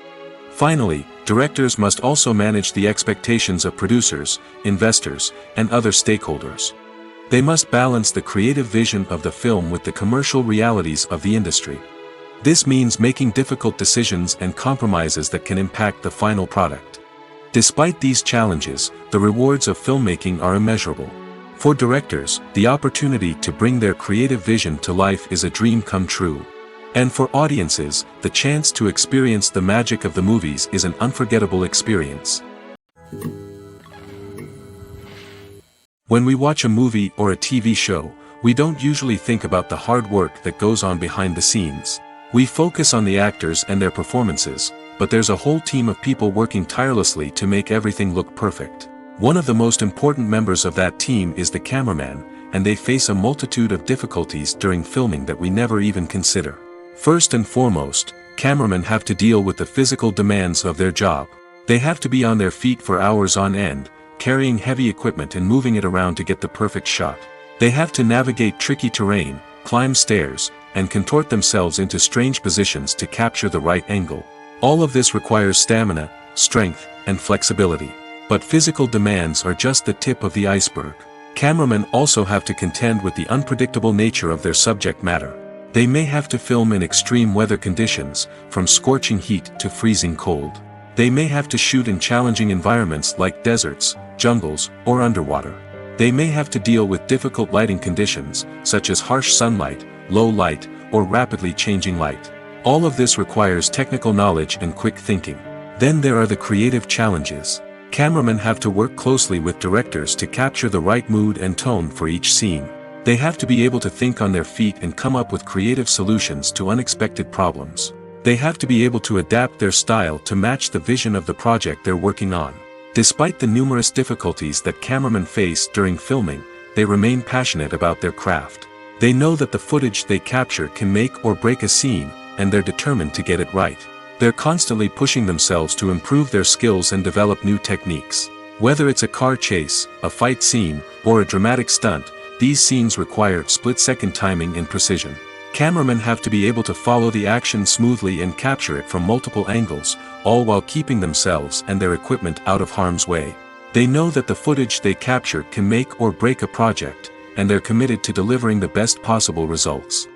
Finally, directors must also manage the expectations of producers, investors, and other stakeholders. They must balance the creative vision of the film with the commercial realities of the industry. This means making difficult decisions and compromises that can impact the final product. Despite these challenges, the rewards of filmmaking are immeasurable. For directors, the opportunity to bring their creative vision to life is a dream come true. And for audiences, the chance to experience the magic of the movies is an unforgettable experience. When we watch a movie or a TV show, we don't usually think about the hard work that goes on behind the scenes. We focus on the actors and their performances, but there's a whole team of people working tirelessly to make everything look perfect. One of the most important members of that team is the cameraman, and they face a multitude of difficulties during filming that we never even consider. First and foremost, cameramen have to deal with the physical demands of their job. They have to be on their feet for hours on end, carrying heavy equipment and moving it around to get the perfect shot. They have to navigate tricky terrain, climb stairs, and contort themselves into strange positions to capture the right angle. All of this requires stamina, strength, and flexibility. But physical demands are just the tip of the iceberg. Cameramen also have to contend with the unpredictable nature of their subject matter. They may have to film in extreme weather conditions, from scorching heat to freezing cold. They may have to shoot in challenging environments like deserts, jungles, or underwater. They may have to deal with difficult lighting conditions, such as harsh sunlight, low light, or rapidly changing light. All of this requires technical knowledge and quick thinking. Then there are the creative challenges. Cameramen have to work closely with directors to capture the right mood and tone for each scene. They have to be able to think on their feet and come up with creative solutions to unexpected problems. They have to be able to adapt their style to match the vision of the project they're working on. Despite the numerous difficulties that cameramen face during filming, they remain passionate about their craft. They know that the footage they capture can make or break a scene, and they're determined to get it right. They're constantly pushing themselves to improve their skills and develop new techniques. Whether it's a car chase, a fight scene, or a dramatic stunt, these scenes require split-second timing and precision. Cameramen have to be able to follow the action smoothly and capture it from multiple angles, all while keeping themselves and their equipment out of harm's way. They know that the footage they capture can make or break a project, and they're committed to delivering the best possible results.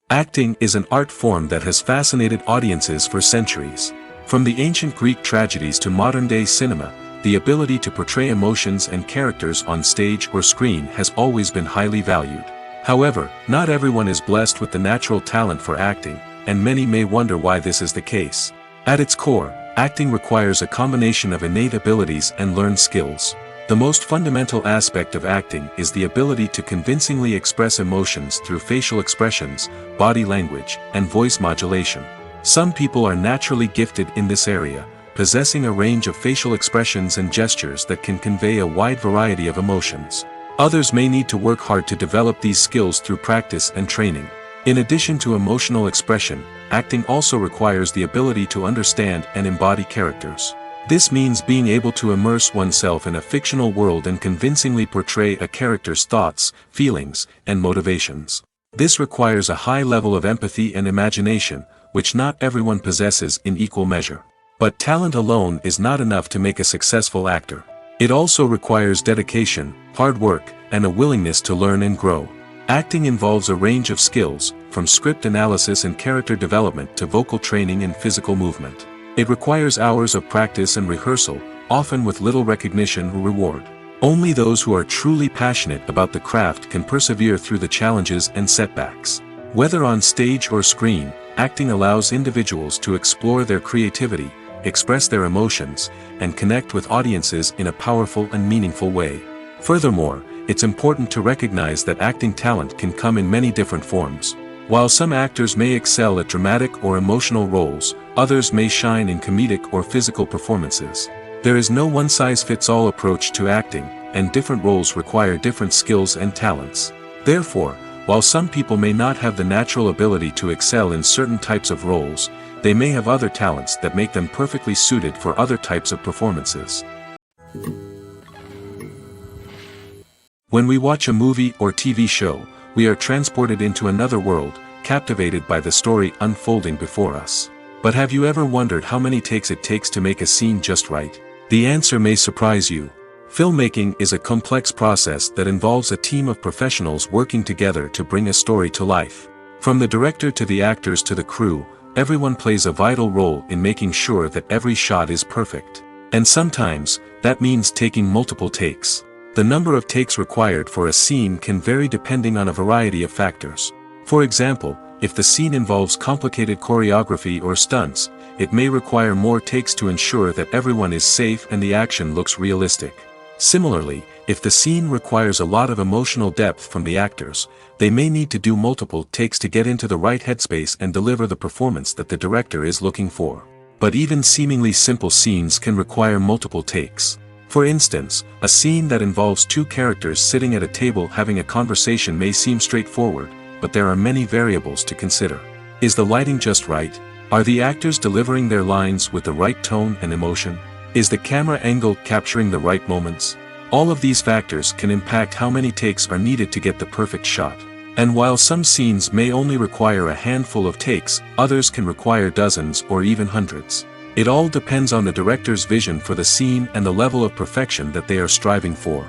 Acting is an art form that has fascinated audiences for centuries. From the ancient Greek tragedies to modern-day cinema, the ability to portray emotions and characters on stage or screen has always been highly valued. However, not everyone is blessed with the natural talent for acting, and many may wonder why this is the case. At its core, acting requires a combination of innate abilities and learned skills. The most fundamental aspect of acting is the ability to convincingly express emotions through facial expressions, body language, and voice modulation. Some people are naturally gifted in this area, possessing a range of facial expressions and gestures that can convey a wide variety of emotions. Others may need to work hard to develop these skills through practice and training. In addition to emotional expression, acting also requires the ability to understand and embody characters. This means being able to immerse oneself in a fictional world and convincingly portray a character's thoughts, feelings, and motivations. This requires a high level of empathy and imagination, which not everyone possesses in equal measure. But talent alone is not enough to make a successful actor. It also requires dedication, hard work, and a willingness to learn and grow. Acting involves a range of skills, from script analysis and character development to vocal training and physical movement. It requires hours of practice and rehearsal, often with little recognition or reward. Only those who are truly passionate about the craft can persevere through the challenges and setbacks. Whether on stage or screen, acting allows individuals to explore their creativity, express their emotions, and connect with audiences in a powerful and meaningful way. Furthermore, it's important to recognize that acting talent can come in many different forms. While some actors may excel at dramatic or emotional roles, others may shine in comedic or physical performances. There is no one-size-fits-all approach to acting, and different roles require different skills and talents. Therefore, while some people may not have the natural ability to excel in certain types of roles, they may have other talents that make them perfectly suited for other types of performances. When we watch a movie or TV show, we are transported into another world, captivated by the story unfolding before us. But have you ever wondered how many takes it takes to make a scene just right? The answer may surprise you. Filmmaking is a complex process that involves a team of professionals working together to bring a story to life. From the director to the actors to the crew, everyone plays a vital role in making sure that every shot is perfect. And sometimes, that means taking multiple takes. The number of takes required for a scene can vary depending on a variety of factors. For example, if the scene involves complicated choreography or stunts, it may require more takes to ensure that everyone is safe and the action looks realistic. Similarly, if the scene requires a lot of emotional depth from the actors, they may need to do multiple takes to get into the right headspace and deliver the performance that the director is looking for. But even seemingly simple scenes can require multiple takes. For instance, a scene that involves two characters sitting at a table having a conversation may seem straightforward, but there are many variables to consider. Is the lighting just right? Are the actors delivering their lines with the right tone and emotion? Is the camera angle capturing the right moments? All of these factors can impact how many takes are needed to get the perfect shot. And while some scenes may only require a handful of takes, others can require dozens or even hundreds. It all depends on the director's vision for the scene and the level of perfection that they are striving for.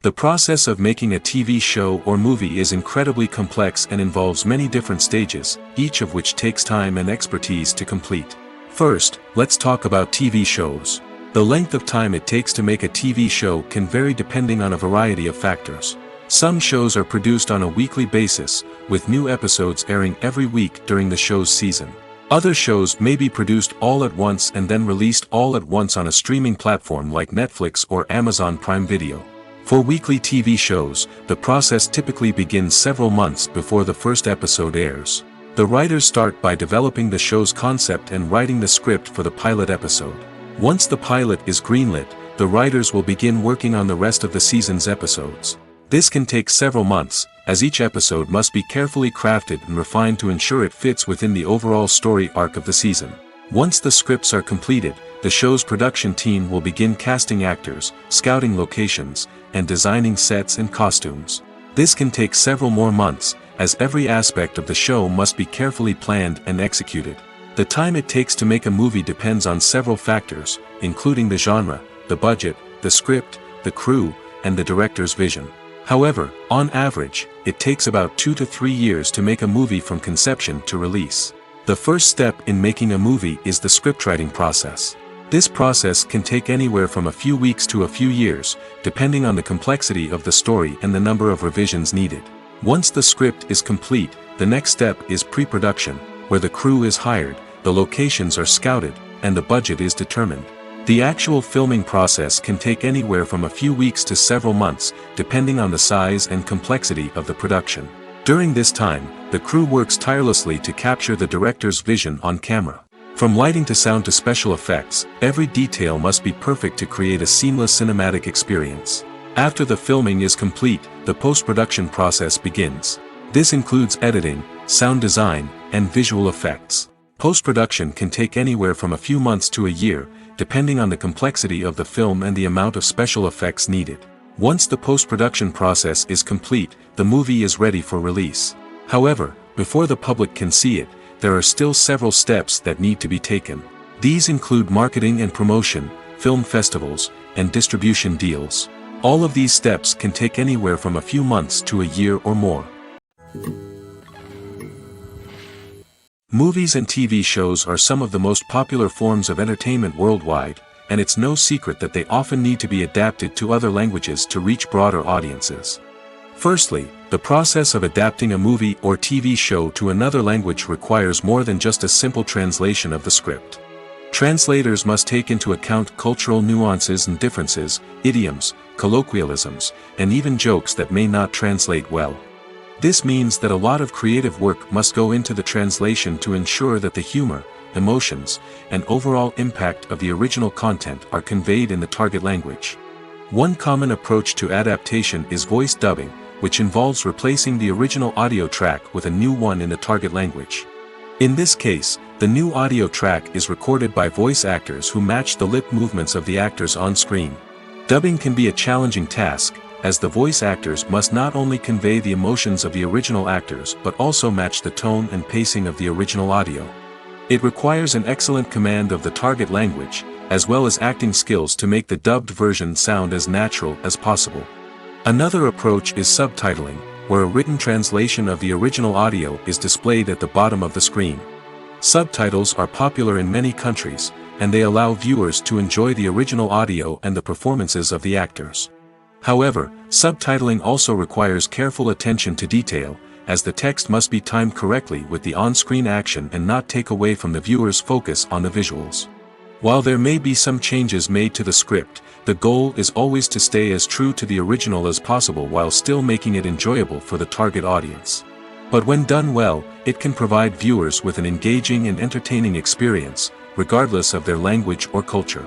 The process of making a TV show or movie is incredibly complex and involves many different stages, each of which takes time and expertise to complete. First, let's talk about TV shows. The length of time it takes to make a TV show can vary depending on a variety of factors. Some shows are produced on a weekly basis, with new episodes airing every week during the show's season. Other shows may be produced all at once and then released all at once on a streaming platform like Netflix or Amazon Prime Video. For weekly TV shows, the process typically begins several months before the first episode airs. The writers start by developing the show's concept and writing the script for the pilot episode. Once the pilot is greenlit, the writers will begin working on the rest of the season's episodes. This can take several months, as each episode must be carefully crafted and refined to ensure it fits within the overall story arc of the season. Once the scripts are completed, the show's production team will begin casting actors, scouting locations, and designing sets and costumes. This can take several more months, as every aspect of the show must be carefully planned and executed. The time it takes to make a movie depends on several factors, including the genre, the budget, the script, the crew, and the director's vision. However, on average, it takes about 2 to 3 years to make a movie from conception to release. The first step in making a movie is the scriptwriting process. This process can take anywhere from a few weeks to a few years, depending on the complexity of the story and the number of revisions needed. Once the script is complete, the next step is pre-production, where the crew is hired, the locations are scouted, and the budget is determined. The actual filming process can take anywhere from a few weeks to several months, depending on the size and complexity of the production. During this time, the crew works tirelessly to capture the director's vision on camera. From lighting to sound to special effects, every detail must be perfect to create a seamless cinematic experience. After the filming is complete, the post-production process begins. This includes editing, sound design, and visual effects. Post-production can take anywhere from a few months to a year, depending on the complexity of the film and the amount of special effects needed. Once the post-production process is complete, the movie is ready for release. However, before the public can see it, there are still several steps that need to be taken. These include marketing and promotion, film festivals, and distribution deals. All of these steps can take anywhere from a few months to a year or more. Movies and TV shows are some of the most popular forms of entertainment worldwide, and it's no secret that they often need to be adapted to other languages to reach broader audiences. Firstly, the process of adapting a movie or TV show to another language requires more than just a simple translation of the script. Translators must take into account cultural nuances and differences, idioms, colloquialisms, and even jokes that may not translate well. This means that a lot of creative work must go into the translation to ensure that the humor, emotions, and overall impact of the original content are conveyed in the target language. One common approach to adaptation is voice dubbing, which involves replacing the original audio track with a new one in the target language. In this case, the new audio track is recorded by voice actors who match the lip movements of the actors on screen. Dubbing can be a challenging task, as the voice actors must not only convey the emotions of the original actors but also match the tone and pacing of the original audio. It requires an excellent command of the target language, as well as acting skills to make the dubbed version sound as natural as possible. Another approach is subtitling, where a written translation of the original audio is displayed at the bottom of the screen. Subtitles are popular in many countries, and they allow viewers to enjoy the original audio and the performances of the actors. However, subtitling also requires careful attention to detail, as the text must be timed correctly with the on-screen action and not take away from the viewer's focus on the visuals. While there may be some changes made to the script, the goal is always to stay as true to the original as possible while still making it enjoyable for the target audience. But when done well, it can provide viewers with an engaging and entertaining experience, regardless of their language or culture.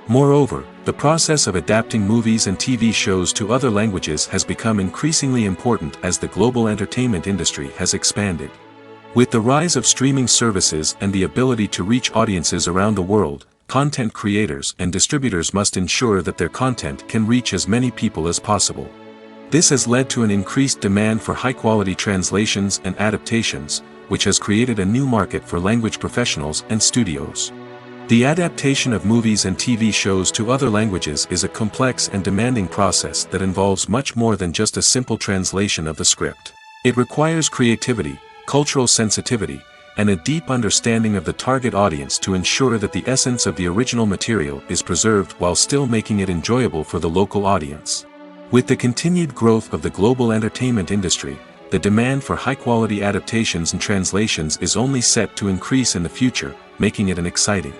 Moreover, the process of adapting movies and TV shows to other languages has become increasingly important as the global entertainment industry has expanded. With the rise of streaming services and the ability to reach audiences around the world, content creators and distributors must ensure that their content can reach as many people as possible. This has led to an increased demand for high-quality translations and adaptations, which has created a new market for language professionals and studios. The adaptation of movies and TV shows to other languages is a complex and demanding process that involves much more than just a simple translation of the script. It requires creativity, cultural sensitivity, and a deep understanding of the target audience to ensure that the essence of the original material is preserved while still making it enjoyable for the local audience. With the continued growth of the global entertainment industry, the demand for high-quality adaptations and translations is only set to increase in the future, making it an exciting.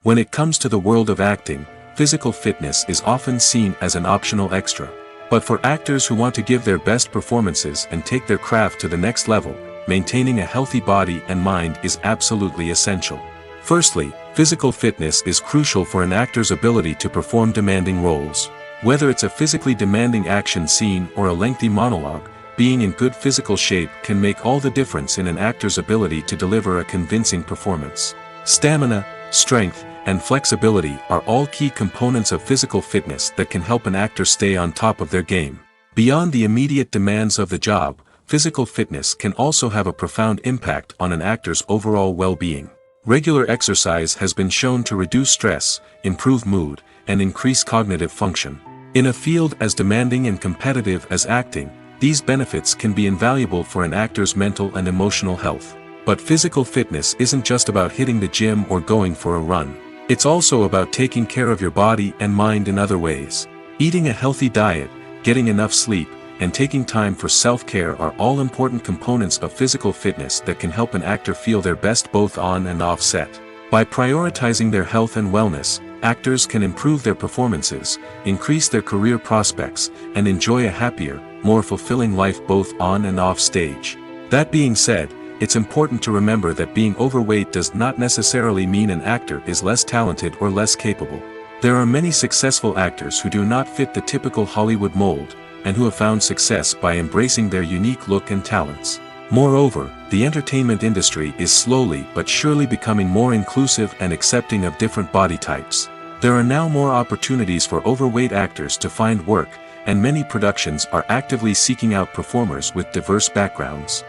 When it comes to the world of acting, physical fitness is often seen as an optional extra. But for actors who want to give their best performances and take their craft to the next level, maintaining a healthy body and mind is absolutely essential. Firstly, physical fitness is crucial for an actor's ability to perform demanding roles. Whether it's a physically demanding action scene or a lengthy monologue, being in good physical shape can make all the difference in an actor's ability to deliver a convincing performance. Stamina, strength, and flexibility are all key components of physical fitness that can help an actor stay on top of their game. Beyond the immediate demands of the job, physical fitness can also have a profound impact on an actor's overall well-being. Regular exercise has been shown to reduce stress, improve mood, and increase cognitive function. In a field as demanding and competitive as acting, these benefits can be invaluable for an actor's mental and emotional health. But physical fitness isn't just about hitting the gym or going for a run. It's also about taking care of your body and mind in other ways. Eating a healthy diet, getting enough sleep, and taking time for self-care are all important components of physical fitness that can help an actor feel their best both on and off set. By prioritizing their health and wellness, actors can improve their performances, increase their career prospects, and enjoy a happier, more fulfilling life both on and off stage. That being said, it's important to remember that being overweight does not necessarily mean an actor is less talented or less capable. There are many successful actors who do not fit the typical Hollywood mold, and who have found success by embracing their unique look and talents. Moreover, the entertainment industry is slowly but surely becoming more inclusive and accepting of different body types. There are now more opportunities for overweight actors to find work, and many productions are actively seeking out performers with diverse backgrounds.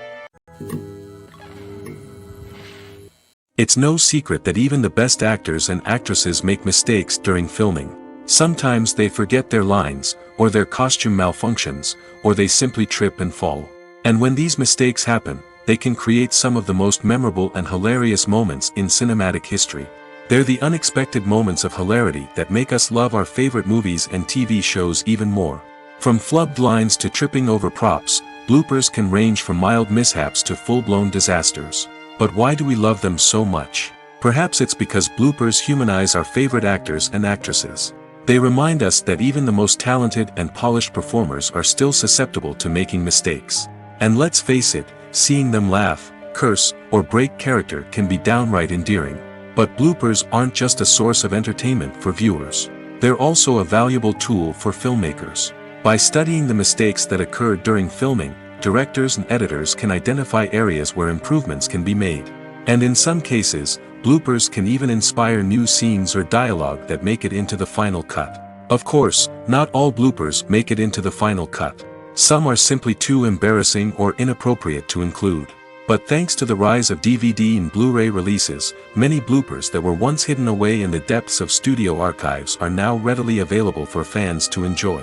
It's no secret that even the best actors and actresses make mistakes during filming. Sometimes they forget their lines, or their costume malfunctions, or they simply trip and fall. And when these mistakes happen, they can create some of the most memorable and hilarious moments in cinematic history. They're the unexpected moments of hilarity that make us love our favorite movies and TV shows even more. From flubbed lines to tripping over props, bloopers can range from mild mishaps to full-blown disasters. But why do we love them so much? Perhaps it's because bloopers humanize our favorite actors and actresses. They remind us that even the most talented and polished performers are still susceptible to making mistakes. And let's face it, seeing them laugh, curse, or break character can be downright endearing. But bloopers aren't just a source of entertainment for viewers. They're also a valuable tool for filmmakers. By studying the mistakes that occurred during filming, directors and editors can identify areas where improvements can be made. And in some cases, bloopers can even inspire new scenes or dialogue that make it into the final cut. Of course, not all bloopers make it into the final cut. Some are simply too embarrassing or inappropriate to include. But thanks to the rise of DVD and Blu-ray releases, many bloopers that were once hidden away in the depths of studio archives are now readily available for fans to enjoy.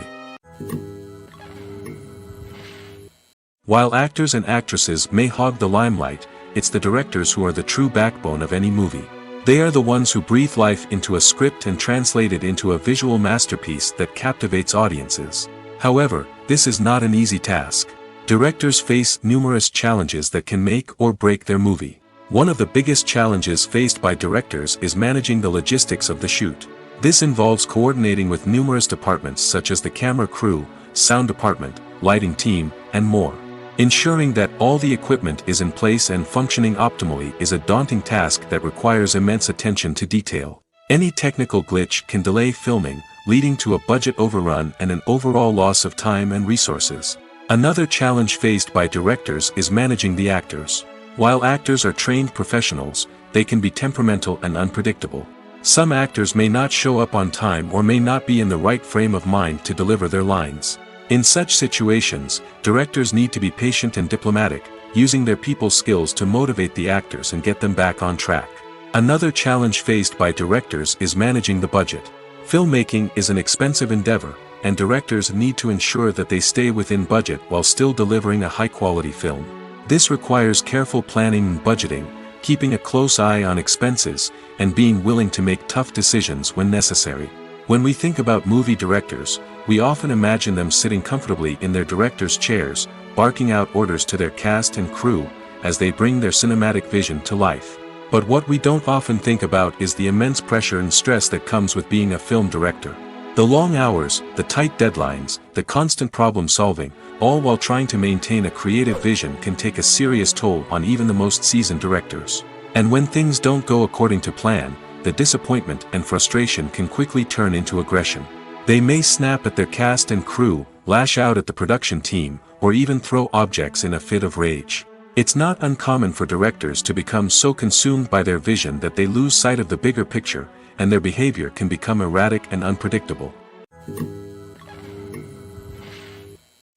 While actors and actresses may hog the limelight, it's the directors who are the true backbone of any movie. They are the ones who breathe life into a script and translate it into a visual masterpiece that captivates audiences. However, this is not an easy task. Directors face numerous challenges that can make or break their movie. One of the biggest challenges faced by directors is managing the logistics of the shoot. This involves coordinating with numerous departments such as the camera crew, sound department, lighting team, and more. Ensuring that all the equipment is in place and functioning optimally is a daunting task that requires immense attention to detail. Any technical glitch can delay filming, leading to a budget overrun and an overall loss of time and resources. Another challenge faced by directors is managing the actors. While actors are trained professionals, they can be temperamental and unpredictable. Some actors may not show up on time or may not be in the right frame of mind to deliver their lines. In such situations, directors need to be patient and diplomatic, using their people skills to motivate the actors and get them back on track. Another challenge faced by directors is managing the budget. Filmmaking is an expensive endeavor, and directors need to ensure that they stay within budget while still delivering a high-quality film. This requires careful planning and budgeting, keeping a close eye on expenses, and being willing to make tough decisions when necessary. When we think about movie directors, we often imagine them sitting comfortably in their director's chairs, barking out orders to their cast and crew, as they bring their cinematic vision to life. But what we don't often think about is the immense pressure and stress that comes with being a film director. The long hours, the tight deadlines, the constant problem solving, all while trying to maintain a creative vision can take a serious toll on even the most seasoned directors. And when things don't go according to plan, the disappointment and frustration can quickly turn into aggression. They may snap at their cast and crew, lash out at the production team, or even throw objects in a fit of rage. It's not uncommon for directors to become so consumed by their vision that they lose sight of the bigger picture, and their behavior can become erratic and unpredictable.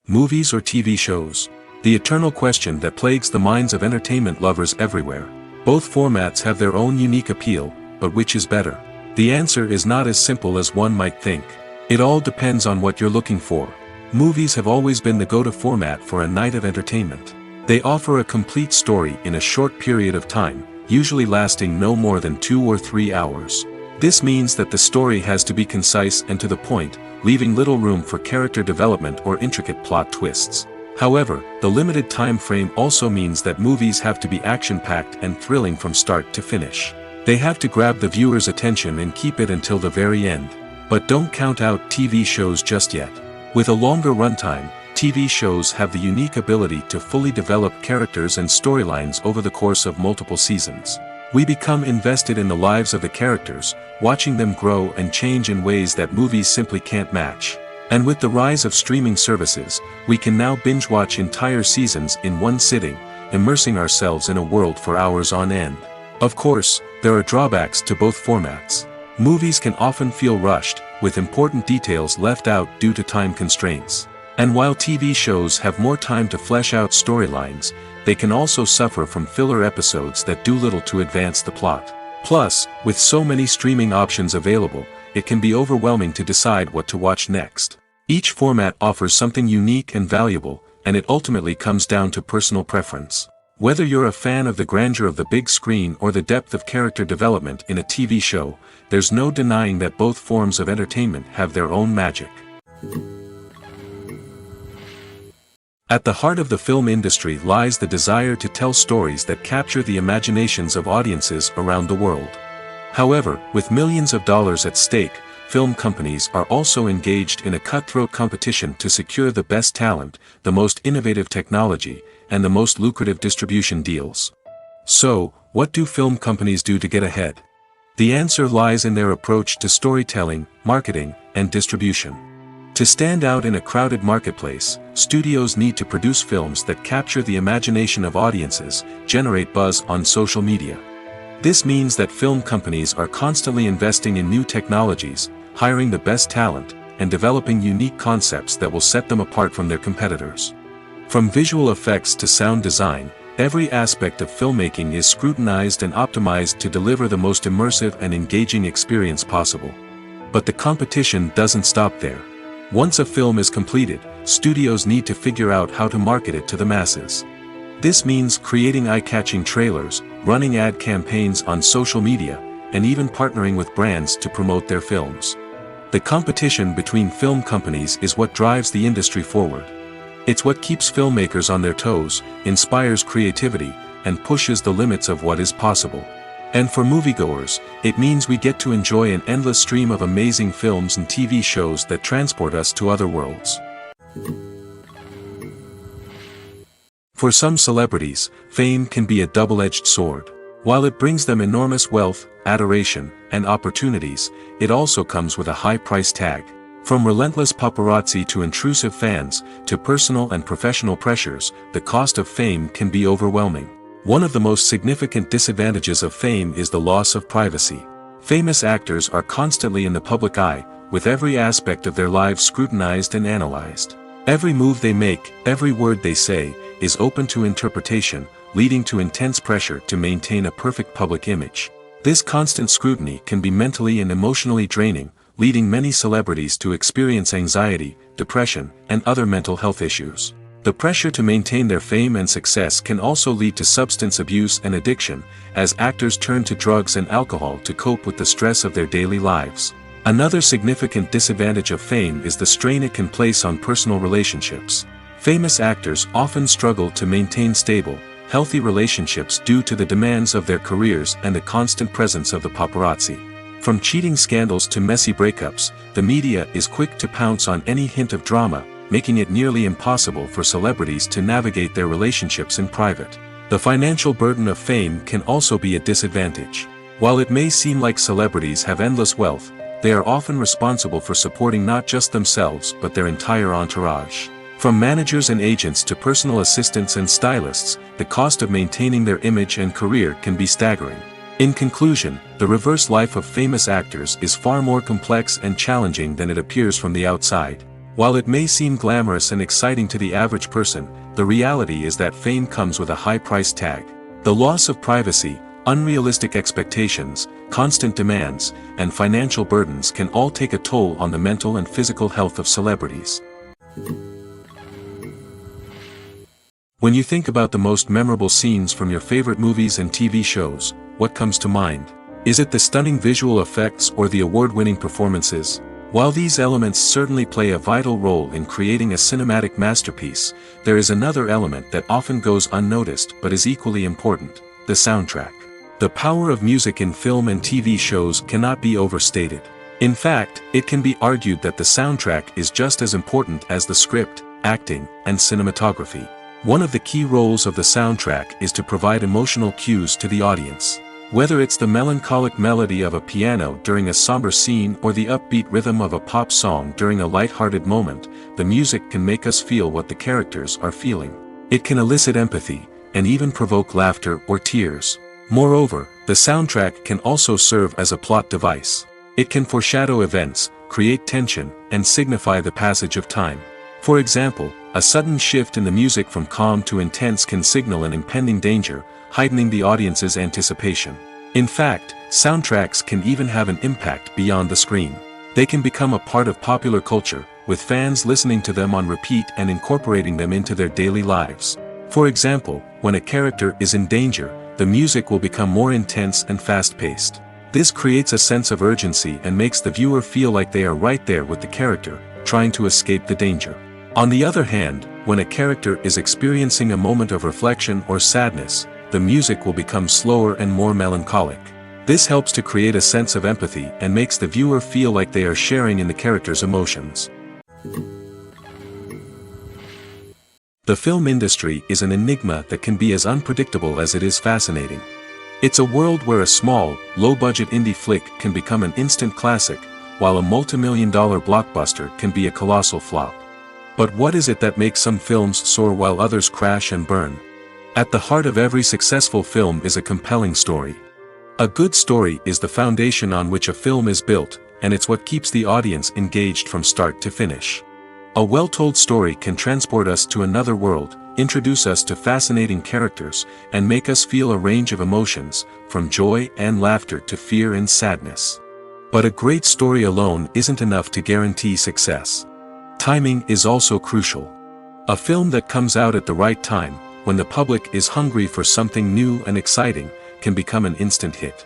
Movies or TV shows? The eternal question that plagues the minds of entertainment lovers everywhere. Both formats have their own unique appeal, but which is better? The answer is not as simple as one might think. It all depends on what you're looking for. Movies have always been the go-to format for a night of entertainment. They offer a complete story in a short period of time, usually lasting no more than 2 or 3 hours. This means that the story has to be concise and to the point, leaving little room for character development or intricate plot twists. However, the limited time frame also means that movies have to be action-packed and thrilling from start to finish. They have to grab the viewer's attention and keep it until the very end. But don't count out TV shows just yet. With a longer runtime, TV shows have the unique ability to fully develop characters and storylines over the course of multiple seasons. We become invested in the lives of the characters, watching them grow and change in ways that movies simply can't match. And with the rise of streaming services, we can now binge-watch entire seasons in one sitting, immersing ourselves in a world for hours on end. Of course, there are drawbacks to both formats. Movies can often feel rushed, with important details left out due to time constraints. And while TV shows have more time to flesh out storylines, they can also suffer from filler episodes that do little to advance the plot. Plus, with so many streaming options available, it can be overwhelming to decide what to watch next. Each format offers something unique and valuable, and it ultimately comes down to personal preference. Whether you're a fan of the grandeur of the big screen or the depth of character development in a TV show, there's no denying that both forms of entertainment have their own magic. At the heart of the film industry lies the desire to tell stories that capture the imaginations of audiences around the world. However, with millions of dollars at stake, film companies are also engaged in a cutthroat competition to secure the best talent, the most innovative technology, and the most lucrative distribution deals. So, what do film companies do to get ahead? The answer lies in their approach to storytelling, marketing, and distribution. To stand out in a crowded marketplace, studios need to produce films that capture the imagination of audiences, generate buzz on social media. This means that film companies are constantly investing in new technologies, hiring the best talent, and developing unique concepts that will set them apart from their competitors. From visual effects to sound design, every aspect of filmmaking is scrutinized and optimized to deliver the most immersive and engaging experience possible. But the competition doesn't stop there. Once a film is completed, studios need to figure out how to market it to the masses. This means creating eye-catching trailers, running ad campaigns on social media, and even partnering with brands to promote their films. The competition between film companies is what drives the industry forward. It's what keeps filmmakers on their toes, inspires creativity, and pushes the limits of what is possible. And for moviegoers, it means we get to enjoy an endless stream of amazing films and TV shows that transport us to other worlds. For some celebrities, fame can be a double-edged sword. While it brings them enormous wealth, adoration, and opportunities, it also comes with a high price tag. From relentless paparazzi to intrusive fans, to personal and professional pressures, the cost of fame can be overwhelming. One of the most significant disadvantages of fame is the loss of privacy. Famous actors are constantly in the public eye, with every aspect of their lives scrutinized and analyzed. Every move they make, every word they say, is open to interpretation, leading to intense pressure to maintain a perfect public image. This constant scrutiny can be mentally and emotionally draining, leading many celebrities to experience anxiety, depression, and other mental health issues. The pressure to maintain their fame and success can also lead to substance abuse and addiction, as actors turn to drugs and alcohol to cope with the stress of their daily lives. Another significant disadvantage of fame is the strain it can place on personal relationships. Famous actors often struggle to maintain stable, healthy relationships due to the demands of their careers and the constant presence of the paparazzi. From cheating scandals to messy breakups, the media is quick to pounce on any hint of drama, making it nearly impossible for celebrities to navigate their relationships in private. The financial burden of fame can also be a disadvantage. While it may seem like celebrities have endless wealth, they are often responsible for supporting not just themselves but their entire entourage. From managers and agents to personal assistants and stylists, the cost of maintaining their image and career can be staggering. In conclusion, the reverse life of famous actors is far more complex and challenging than it appears from the outside. While it may seem glamorous and exciting to the average person, the reality is that fame comes with a high price tag. The loss of privacy, unrealistic expectations, constant demands, and financial burdens can all take a toll on the mental and physical health of celebrities. When you think about the most memorable scenes from your favorite movies and TV shows, what comes to mind? Is it the stunning visual effects or the award-winning performances? While these elements certainly play a vital role in creating a cinematic masterpiece, there is another element that often goes unnoticed but is equally important: the soundtrack. The power of music in film and TV shows cannot be overstated. In fact, it can be argued that the soundtrack is just as important as the script, acting, and cinematography. One of the key roles of the soundtrack is to provide emotional cues to the audience. Whether it's the melancholic melody of a piano during a somber scene or the upbeat rhythm of a pop song during a light-hearted moment, the music can make us feel what the characters are feeling. It can elicit empathy, and even provoke laughter or tears. Moreover, the soundtrack can also serve as a plot device. It can foreshadow events, create tension, and signify the passage of time. For example, a sudden shift in the music from calm to intense can signal an impending danger, heightening the audience's anticipation. In fact, soundtracks can even have an impact beyond the screen. They can become a part of popular culture, with fans listening to them on repeat and incorporating them into their daily lives. For example, when a character is in danger, the music will become more intense and fast-paced. This creates a sense of urgency and makes the viewer feel like they are right there with the character, trying to escape the danger. On the other hand, when a character is experiencing a moment of reflection or sadness, the music will become slower and more melancholic. This helps to create a sense of empathy and makes the viewer feel like they are sharing in the character's emotions. The film industry is an enigma that can be as unpredictable as it is fascinating. It's a world where a small, low-budget indie flick can become an instant classic, while a multi-million-dollar blockbuster can be a colossal flop. But what is it that makes some films soar while others crash and burn? At the heart of every successful film is a compelling story. A good story is the foundation on which a film is built, and it's what keeps the audience engaged from start to finish. A well-told story can transport us to another world, introduce us to fascinating characters, and make us feel a range of emotions, from joy and laughter to fear and sadness. But a great story alone isn't enough to guarantee success. Timing is also crucial. A film that comes out at the right time, when the public is hungry for something new and exciting, can become an instant hit.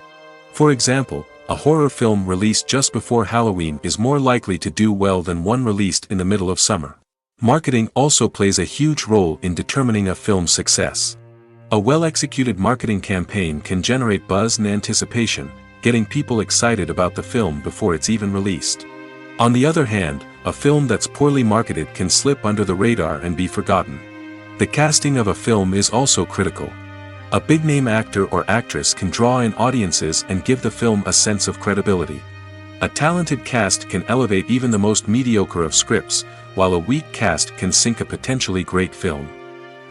For example, a horror film released just before Halloween is more likely to do well than one released in the middle of summer. Marketing also plays a huge role in determining a film's success. A well-executed marketing campaign can generate buzz and anticipation, getting people excited about the film before it's even released. On the other hand, a film that's poorly marketed can slip under the radar and be forgotten. The casting of a film is also critical. A big-name actor or actress can draw in audiences and give the film a sense of credibility. A talented cast can elevate even the most mediocre of scripts, while a weak cast can sink a potentially great film.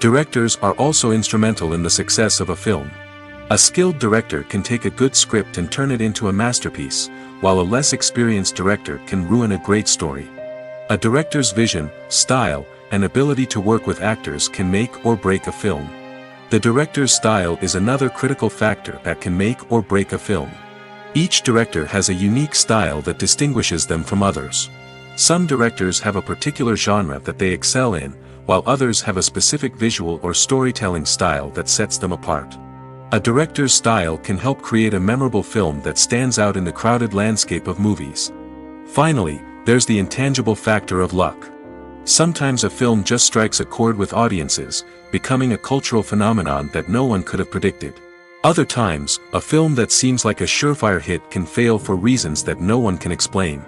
Directors are also instrumental in the success of a film. A skilled director can take a good script and turn it into a masterpiece, while a less experienced director can ruin a great story. A director's vision, style, and ability to work with actors can make or break a film. The director's style is another critical factor that can make or break a film. Each director has a unique style that distinguishes them from others. Some directors have a particular genre that they excel in, while others have a specific visual or storytelling style that sets them apart. A director's style can help create a memorable film that stands out in the crowded landscape of movies. Finally, there's the intangible factor of luck. Sometimes a film just strikes a chord with audiences, becoming a cultural phenomenon that no one could have predicted. Other times, a film that seems like a surefire hit can fail for reasons that no one can explain.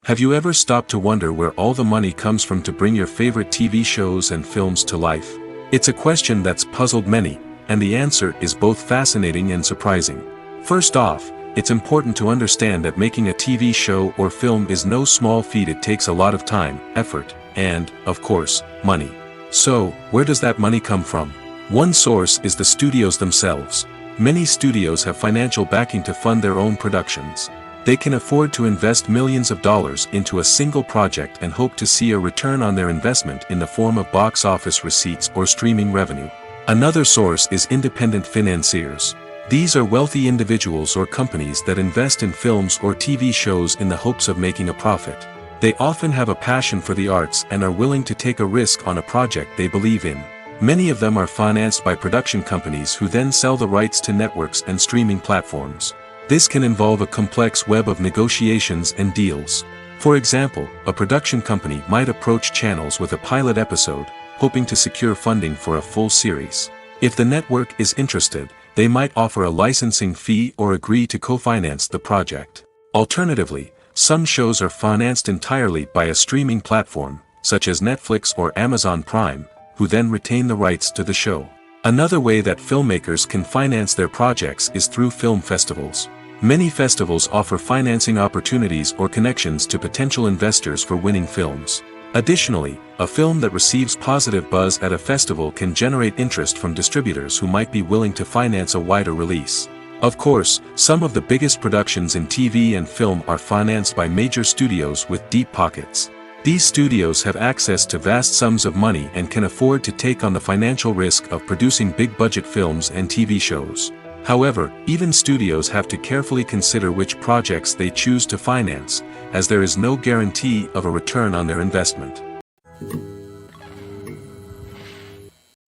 Have you ever stopped to wonder where all the money comes from to bring your favorite TV shows and films to life? It's a question that's puzzled many, and the answer is both fascinating and surprising. First off, it's important to understand that making a TV show or film is no small feat. It takes a lot of time, effort, and, of course, money. So, where does that money come from? One source is the studios themselves. Many studios have financial backing to fund their own productions. They can afford to invest millions of dollars into a single project and hope to see a return on their investment in the form of box office receipts or streaming revenue. Another source is independent financiers. These are wealthy individuals or companies that invest in films or TV shows in the hopes of making a profit. They often have a passion for the arts and are willing to take a risk on a project they believe in. Many of them are financed by production companies who then sell the rights to networks and streaming platforms. This can involve a complex web of negotiations and deals. For example, a production company might approach channels with a pilot episode, hoping to secure funding for a full series. If the network is interested, they might offer a licensing fee or agree to co-finance the project. Alternatively, some shows are financed entirely by a streaming platform, such as Netflix or Amazon Prime, who then retain the rights to the show. Another way that filmmakers can finance their projects is through film festivals. Many festivals offer financing opportunities or connections to potential investors for winning films. Additionally, a film that receives positive buzz at a festival can generate interest from distributors who might be willing to finance a wider release. Of course, some of the biggest productions in TV and film are financed by major studios with deep pockets. These studios have access to vast sums of money and can afford to take on the financial risk of producing big-budget films and TV shows. However, even studios have to carefully consider which projects they choose to finance, as there is no guarantee of a return on their investment.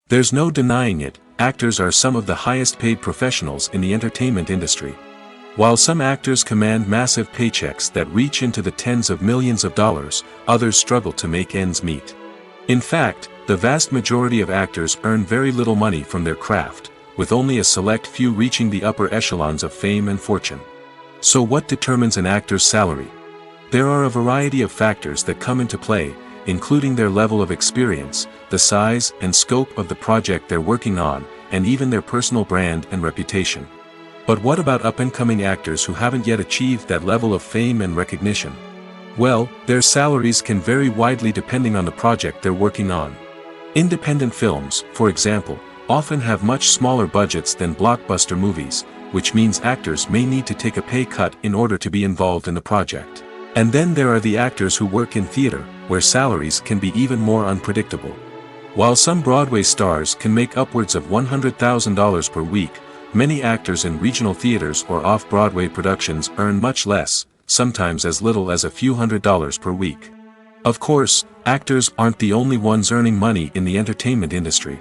There's no denying it, actors are some of the highest-paid professionals in the entertainment industry. While some actors command massive paychecks that reach into the tens of millions of dollars, others struggle to make ends meet. In fact, the vast majority of actors earn very little money from their craft, with only a select few reaching the upper echelons of fame and fortune. So what determines an actor's salary? There are a variety of factors that come into play, including their level of experience, the size and scope of the project they're working on, and even their personal brand and reputation. But what about up-and-coming actors who haven't yet achieved that level of fame and recognition? Well, their salaries can vary widely depending on the project they're working on. Independent films, for example, often have much smaller budgets than blockbuster movies, which means actors may need to take a pay cut in order to be involved in the project. And then there are the actors who work in theater, where salaries can be even more unpredictable. While some Broadway stars can make upwards of $100,000 per week, many actors in regional theaters or off-Broadway productions earn much less, sometimes as little as a few $100s per week. Of course, actors aren't the only ones earning money in the entertainment industry.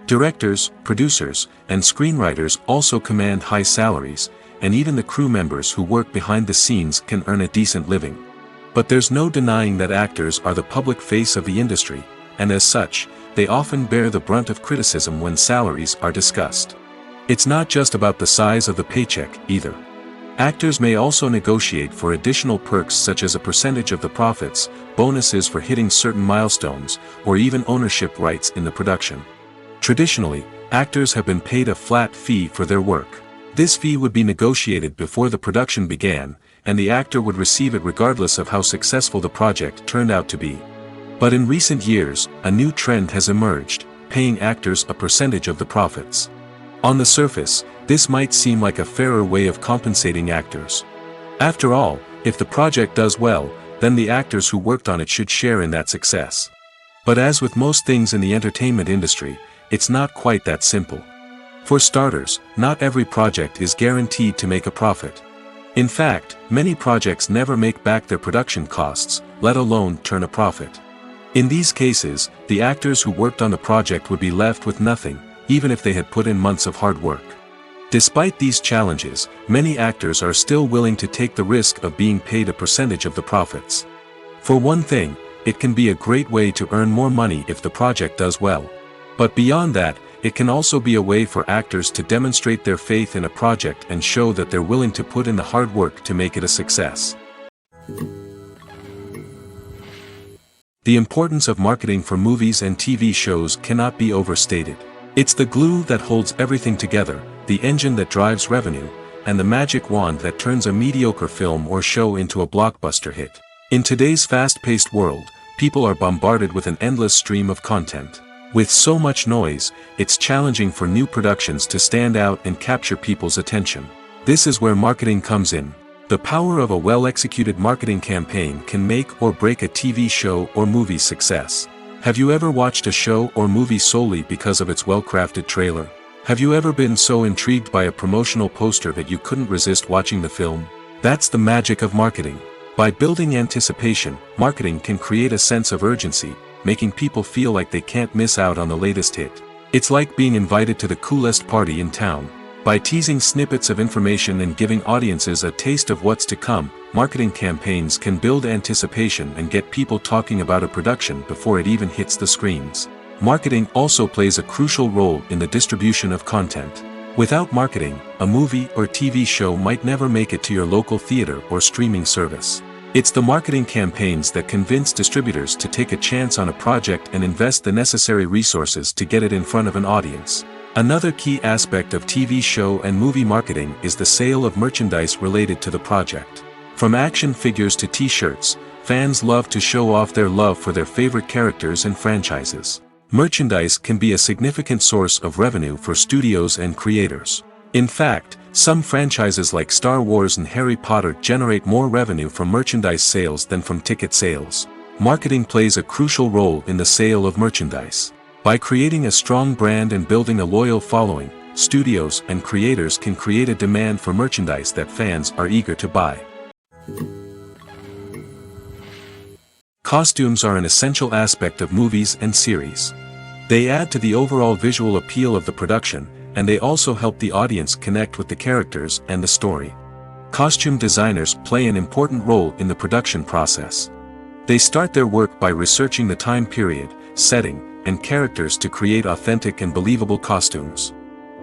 Directors, producers, and screenwriters also command high salaries, and even the crew members who work behind the scenes can earn a decent living. But there's no denying that actors are the public face of the industry, and as such, they often bear the brunt of criticism when salaries are discussed. It's not just about the size of the paycheck, either. Actors may also negotiate for additional perks such as a percentage of the profits, bonuses for hitting certain milestones, or even ownership rights in the production. Traditionally, actors have been paid a flat fee for their work. This fee would be negotiated before the production began, and the actor would receive it regardless of how successful the project turned out to be. But in recent years, a new trend has emerged: paying actors a percentage of the profits. On the surface, this might seem like a fairer way of compensating actors. After all, if the project does well, then the actors who worked on it should share in that success. But as with most things in the entertainment industry, it's not quite that simple. For starters, not every project is guaranteed to make a profit. In fact, many projects never make back their production costs, let alone turn a profit. In these cases, the actors who worked on the project would be left with nothing, even if they had put in months of hard work. Despite these challenges, many actors are still willing to take the risk of being paid a percentage of the profits. For one thing, it can be a great way to earn more money if the project does well. But beyond that, it can also be a way for actors to demonstrate their faith in a project and show that they're willing to put in the hard work to make it a success. The importance of marketing for movies and TV shows cannot be overstated. It's the glue that holds everything together, the engine that drives revenue, and the magic wand that turns a mediocre film or show into a blockbuster hit. In today's fast-paced world, people are bombarded with an endless stream of content. With so much noise, it's challenging for new productions to stand out and capture people's attention. This is where marketing comes in. The power of a well-executed marketing campaign can make or break a TV show or movie's success. Have you ever watched a show or movie solely because of its well-crafted trailer? Have you ever been so intrigued by a promotional poster that you couldn't resist watching the film? That's the magic of marketing. By building anticipation, marketing can create a sense of urgency, making people feel like they can't miss out on the latest hit. It's like being invited to the coolest party in town. By teasing snippets of information and giving audiences a taste of what's to come, marketing campaigns can build anticipation and get people talking about a production before it even hits the screens. Marketing also plays a crucial role in the distribution of content. Without marketing, a movie or TV show might never make it to your local theater or streaming service. It's the marketing campaigns that convince distributors to take a chance on a project and invest the necessary resources to get it in front of an audience. Another key aspect of TV show and movie marketing is the sale of merchandise related to the project. From action figures to t-shirts, fans love to show off their love for their favorite characters and franchises. Merchandise can be a significant source of revenue for studios and creators. In fact, some franchises like Star Wars and Harry Potter generate more revenue from merchandise sales than from ticket sales. Marketing plays a crucial role in the sale of merchandise. By creating a strong brand and building a loyal following, studios and creators can create a demand for merchandise that fans are eager to buy. Costumes are an essential aspect of movies and series. They add to the overall visual appeal of the production, and they also help the audience connect with the characters and the story. Costume designers play an important role in the production process. They start their work by researching the time period, setting, and characters to create authentic and believable costumes.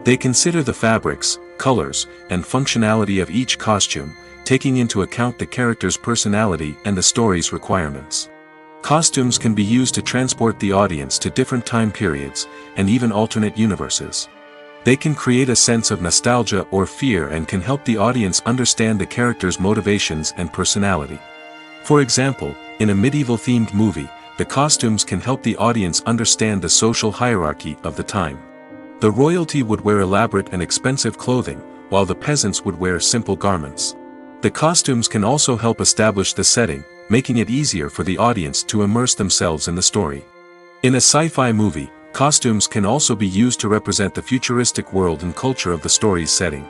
They consider the fabrics, colors, and functionality of each costume, taking into account the character's personality and the story's requirements. Costumes can be used to transport the audience to different time periods, and even alternate universes. They can create a sense of nostalgia or fear and can help the audience understand the character's motivations and personality. For example, in a medieval-themed movie, the costumes can help the audience understand the social hierarchy of the time. The royalty would wear elaborate and expensive clothing, while the peasants would wear simple garments. The costumes can also help establish the setting, making it easier for the audience to immerse themselves in the story. In a sci-fi movie, costumes can also be used to represent the futuristic world and culture of the story's setting.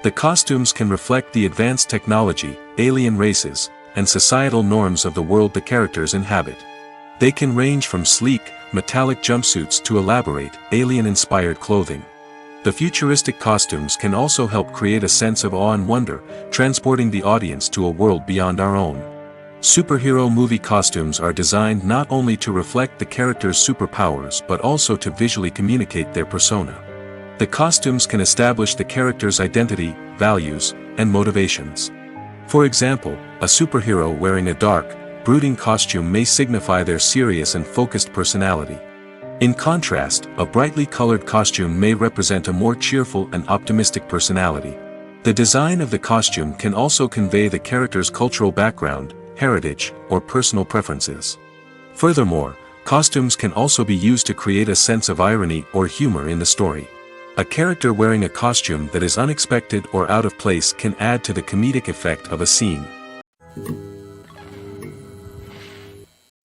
The costumes can reflect the advanced technology, alien races, and societal norms of the world the characters inhabit. They can range from sleek, metallic jumpsuits to elaborate, alien-inspired clothing. The futuristic costumes can also help create a sense of awe and wonder, transporting the audience to a world beyond our own. Superhero movie costumes are designed not only to reflect the character's superpowers but also to visually communicate their persona. The costumes can establish the character's identity, values, and motivations. For example, a superhero wearing a dark, brooding costume may signify their serious and focused personality. In contrast, a brightly colored costume may represent a more cheerful and optimistic personality. The design of the costume can also convey the character's cultural background, heritage, or personal preferences. Furthermore, Costumes can also be used to create a sense of irony or humor in the story. A character wearing a costume that is unexpected or out of place can add to the comedic effect of a scene.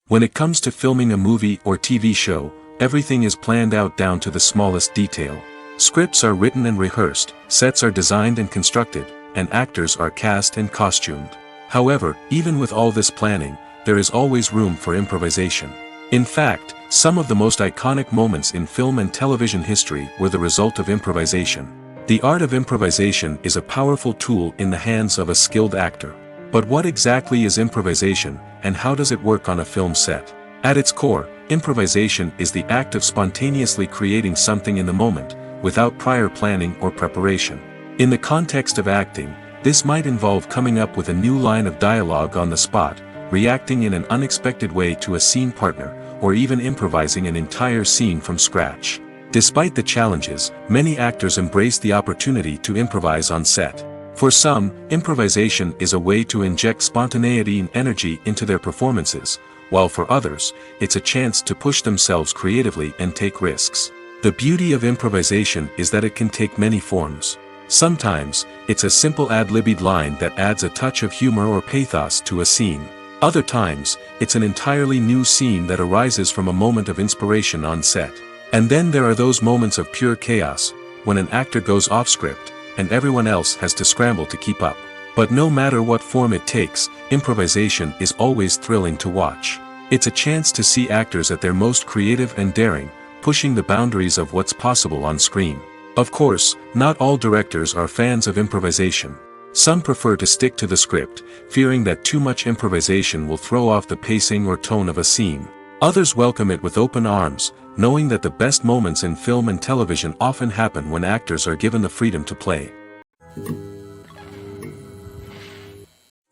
When it comes to filming a movie or TV show, everything is planned out down to the smallest detail. Scripts are written and rehearsed, sets are designed and constructed, and actors are cast and costumed. However, even with all this planning, there is always room for improvisation. In fact, some of the most iconic moments in film and television history were the result of improvisation. The art of improvisation is a powerful tool in the hands of a skilled actor. But what exactly is improvisation, and how does it work on a film set? At its core, improvisation is the act of spontaneously creating something in the moment, without prior planning or preparation. In the context of acting, this might involve coming up with a new line of dialogue on the spot, reacting in an unexpected way to a scene partner, or even improvising an entire scene from scratch. Despite the challenges, many actors embrace the opportunity to improvise on set. For some, improvisation is a way to inject spontaneity and energy into their performances, while for others, it's a chance to push themselves creatively and take risks. The beauty of improvisation is that it can take many forms. Sometimes, it's a simple ad-libbed line that adds a touch of humor or pathos to a scene. Other times, it's an entirely new scene that arises from a moment of inspiration on set. And then there are those moments of pure chaos, when an actor goes off script, and everyone else has to scramble to keep up. But no matter what form it takes, improvisation is always thrilling to watch. It's a chance to see actors at their most creative and daring, pushing the boundaries of what's possible on screen. Of course, not all directors are fans of improvisation. Some prefer to stick to the script, fearing that too much improvisation will throw off the pacing or tone of a scene. Others welcome it with open arms, knowing that the best moments in film and television often happen when actors are given the freedom to play.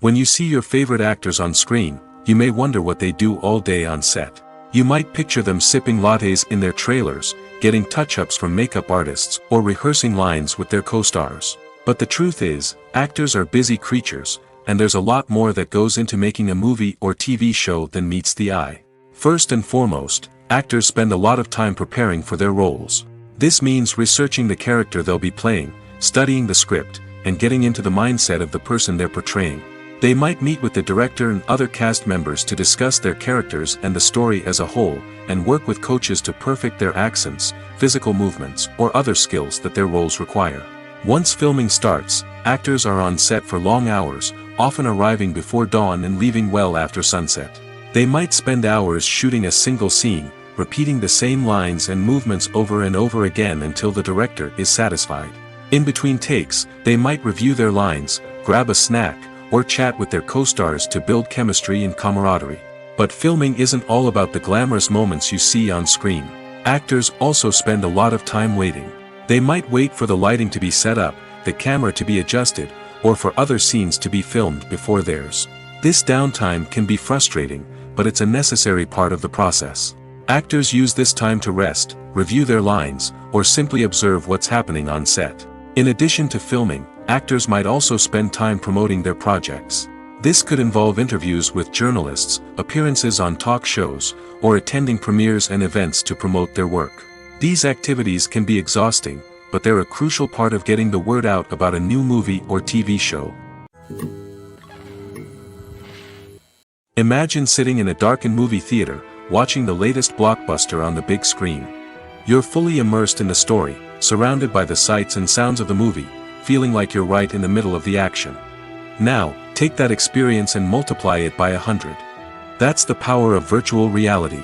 When you see your favorite actors on screen, you may wonder what they do all day on set. You might picture them sipping lattes in their trailers, getting touch-ups from makeup artists, or rehearsing lines with their co-stars. But the truth is, actors are busy creatures, and there's a lot more that goes into making a movie or TV show than meets the eye. First and foremost, actors spend a lot of time preparing for their roles. This means researching the character they'll be playing, studying the script, and getting into the mindset of the person they're portraying. They might meet with the director and other cast members to discuss their characters and the story as a whole, and work with coaches to perfect their accents, physical movements, or other skills that their roles require. Once filming starts, actors are on set for long hours, often arriving before dawn and leaving well after sunset. They might spend hours shooting a single scene, repeating the same lines and movements over and over again until the director is satisfied. In between takes, they might review their lines, grab a snack, or chat with their co-stars to build chemistry and camaraderie. But filming isn't all about the glamorous moments you see on screen. Actors also spend a lot of time waiting. They might wait for the lighting to be set up, the camera to be adjusted, or for other scenes to be filmed before theirs. This downtime can be frustrating, but it's a necessary part of the process. Actors use this time to rest, review their lines, or simply observe what's happening on set. In addition to filming, actors might also spend time promoting their projects. This could involve interviews with journalists, appearances on talk shows, or attending premieres and events to promote their work. These activities can be exhausting, but they're a crucial part of getting the word out about a new movie or TV show. Imagine sitting in a darkened movie theater, watching the latest blockbuster on the big screen. You're fully immersed in the story, surrounded by the sights and sounds of the movie, feeling like you're right in the middle of the action. Now, take that experience and multiply it by 100. That's the power of virtual reality.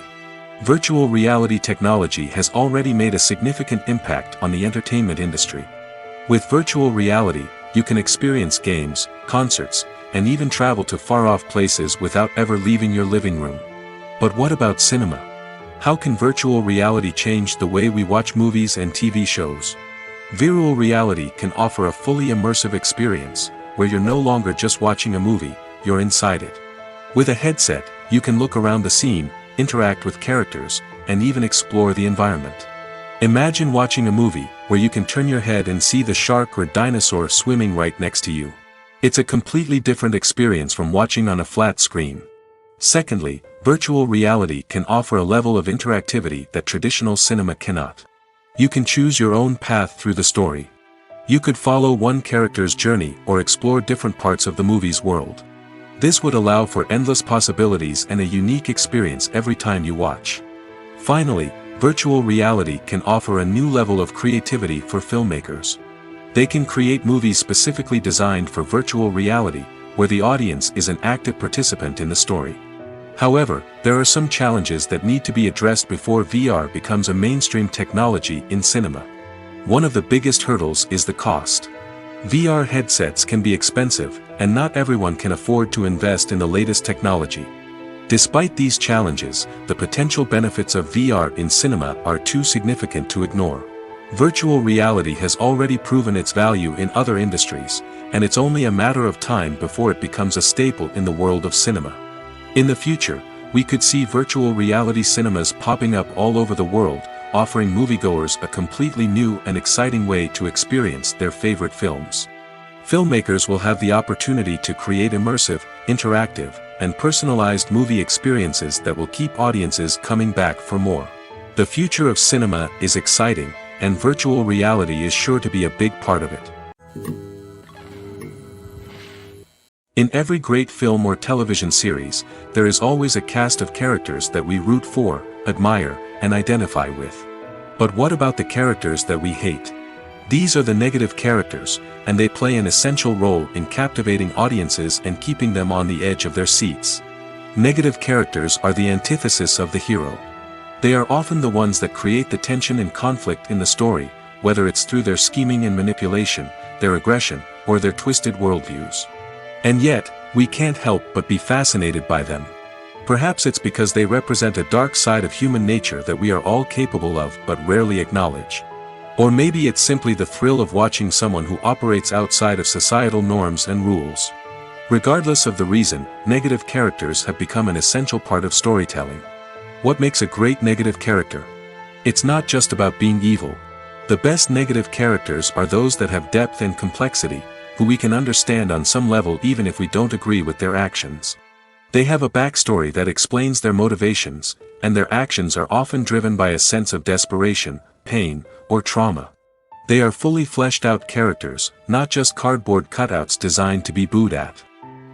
Virtual reality technology has already made a significant impact on the entertainment industry. With virtual reality, you can experience games, concerts, and even travel to far-off places without ever leaving your living room. But what about cinema? How can virtual reality change the way we watch movies and TV shows? Virtual reality can offer a fully immersive experience, where you're no longer just watching a movie, you're inside it. With a headset, you can look around the scene, interact with characters, and even explore the environment. Imagine watching a movie where you can turn your head and see the shark or dinosaur swimming right next to you. It's a completely different experience from watching on a flat screen. Secondly, Virtual reality can offer a level of interactivity that traditional cinema cannot. You can choose your own path through the story. You could follow one character's journey or explore different parts of the movie's world. This would allow for endless possibilities and a unique experience every time you watch. Finally, virtual reality can offer a new level of creativity for filmmakers. They can create movies specifically designed for virtual reality, where the audience is an active participant in the story. However, there are some challenges that need to be addressed before VR becomes a mainstream technology in cinema. One of the biggest hurdles is the cost. VR headsets can be expensive, and not everyone can afford to invest in the latest technology. Despite these challenges, the potential benefits of VR in cinema are too significant to ignore. Virtual reality has already proven its value in other industries, and it's only a matter of time before it becomes a staple in the world of cinema. In the future, we could see virtual reality cinemas popping up all over the world, offering moviegoers a completely new and exciting way to experience their favorite films. Filmmakers will have the opportunity to create immersive, interactive, and personalized movie experiences that will keep audiences coming back for more. The future of cinema is exciting, and virtual reality is sure to be a big part of it. In every great film or television series, there is always a cast of characters that we root for, admire, and identify with. But what about the characters that we hate? These are the negative characters, and they play an essential role in captivating audiences and keeping them on the edge of their seats. Negative characters are the antithesis of the hero. They are often the ones that create the tension and conflict in the story, whether it's through their scheming and manipulation, their aggression, or their twisted worldviews. And yet, we can't help but be fascinated by them. Perhaps it's because they represent a dark side of human nature that we are all capable of but rarely acknowledge. Or maybe it's simply the thrill of watching someone who operates outside of societal norms and rules. Regardless of the reason, negative characters have become an essential part of storytelling. What makes a great negative character? It's not just about being evil. The best negative characters are those that have depth and complexity, who we can understand on some level even if we don't agree with their actions. They have a backstory that explains their motivations, and their actions are often driven by a sense of desperation, pain, or trauma. They are fully fleshed out characters, not just cardboard cutouts designed to be booed at.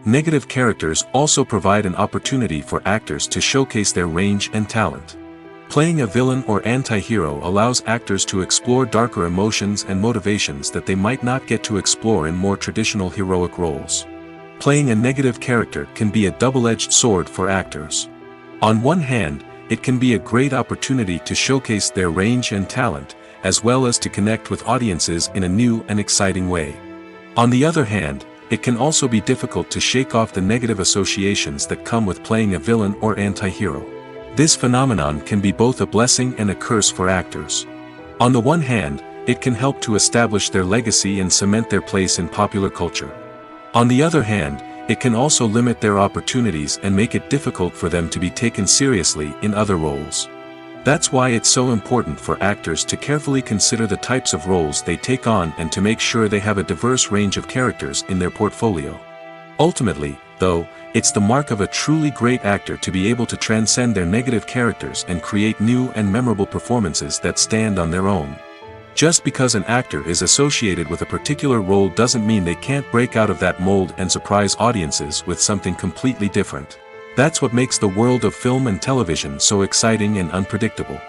Negative characters also provide an opportunity for actors to showcase their range and talent. Playing a villain or anti-hero allows actors to explore darker emotions and motivations that they might not get to explore in more traditional heroic roles. Playing a negative character can be a double-edged sword for actors. On one hand, it can be a great opportunity to showcase their range and talent, as well as to connect with audiences in a new and exciting way. On the other hand, it can also be difficult to shake off the negative associations that come with playing a villain or anti-hero. This phenomenon can be both a blessing and a curse for actors. On the one hand, it can help to establish their legacy and cement their place in popular culture. On the other hand, it can also limit their opportunities and make it difficult for them to be taken seriously in other roles. That's why it's so important for actors to carefully consider the types of roles they take on and to make sure they have a diverse range of characters in their portfolio. Ultimately, though, it's the mark of a truly great actor to be able to transcend their negative characters and create new and memorable performances that stand on their own. Just because an actor is associated with a particular role doesn't mean they can't break out of that mold and surprise audiences with something completely different. That's what makes the world of film and television so exciting and unpredictable.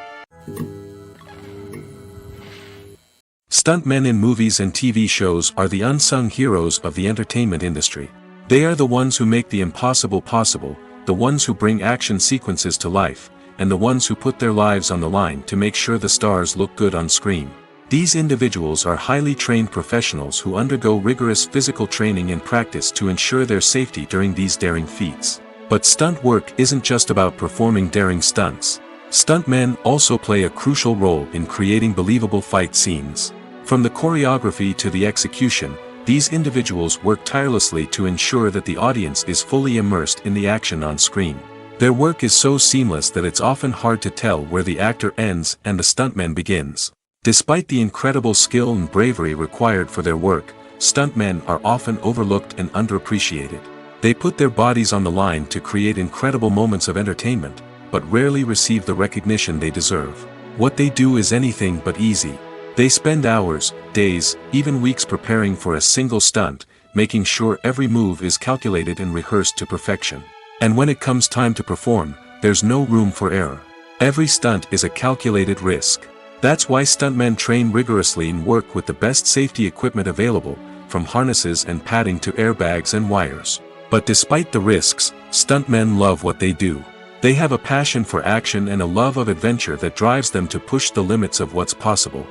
Stuntmen in movies and TV shows are the unsung heroes of the entertainment industry. They are the ones who make the impossible possible, the ones who bring action sequences to life, and the ones who put their lives on the line to make sure the stars look good on screen. These individuals are highly trained professionals who undergo rigorous physical training and practice to ensure their safety during these daring feats. But stunt work isn't just about performing daring stunts. Stuntmen also play a crucial role in creating believable fight scenes. From the choreography to the execution, these individuals work tirelessly to ensure that the audience is fully immersed in the action on screen. Their work is so seamless that it's often hard to tell where the actor ends and the stuntman begins. Despite the incredible skill and bravery required for their work, stuntmen are often overlooked and underappreciated. They put their bodies on the line to create incredible moments of entertainment, but rarely receive the recognition they deserve. What they do is anything but easy. They spend hours, days, even weeks preparing for a single stunt, making sure every move is calculated and rehearsed to perfection. And when it comes time to perform, there's no room for error. Every stunt is a calculated risk. That's why stuntmen train rigorously and work with the best safety equipment available, from harnesses and padding to airbags and wires. But despite the risks, stuntmen love what they do. They have a passion for action and a love of adventure that drives them to push the limits of what's possible.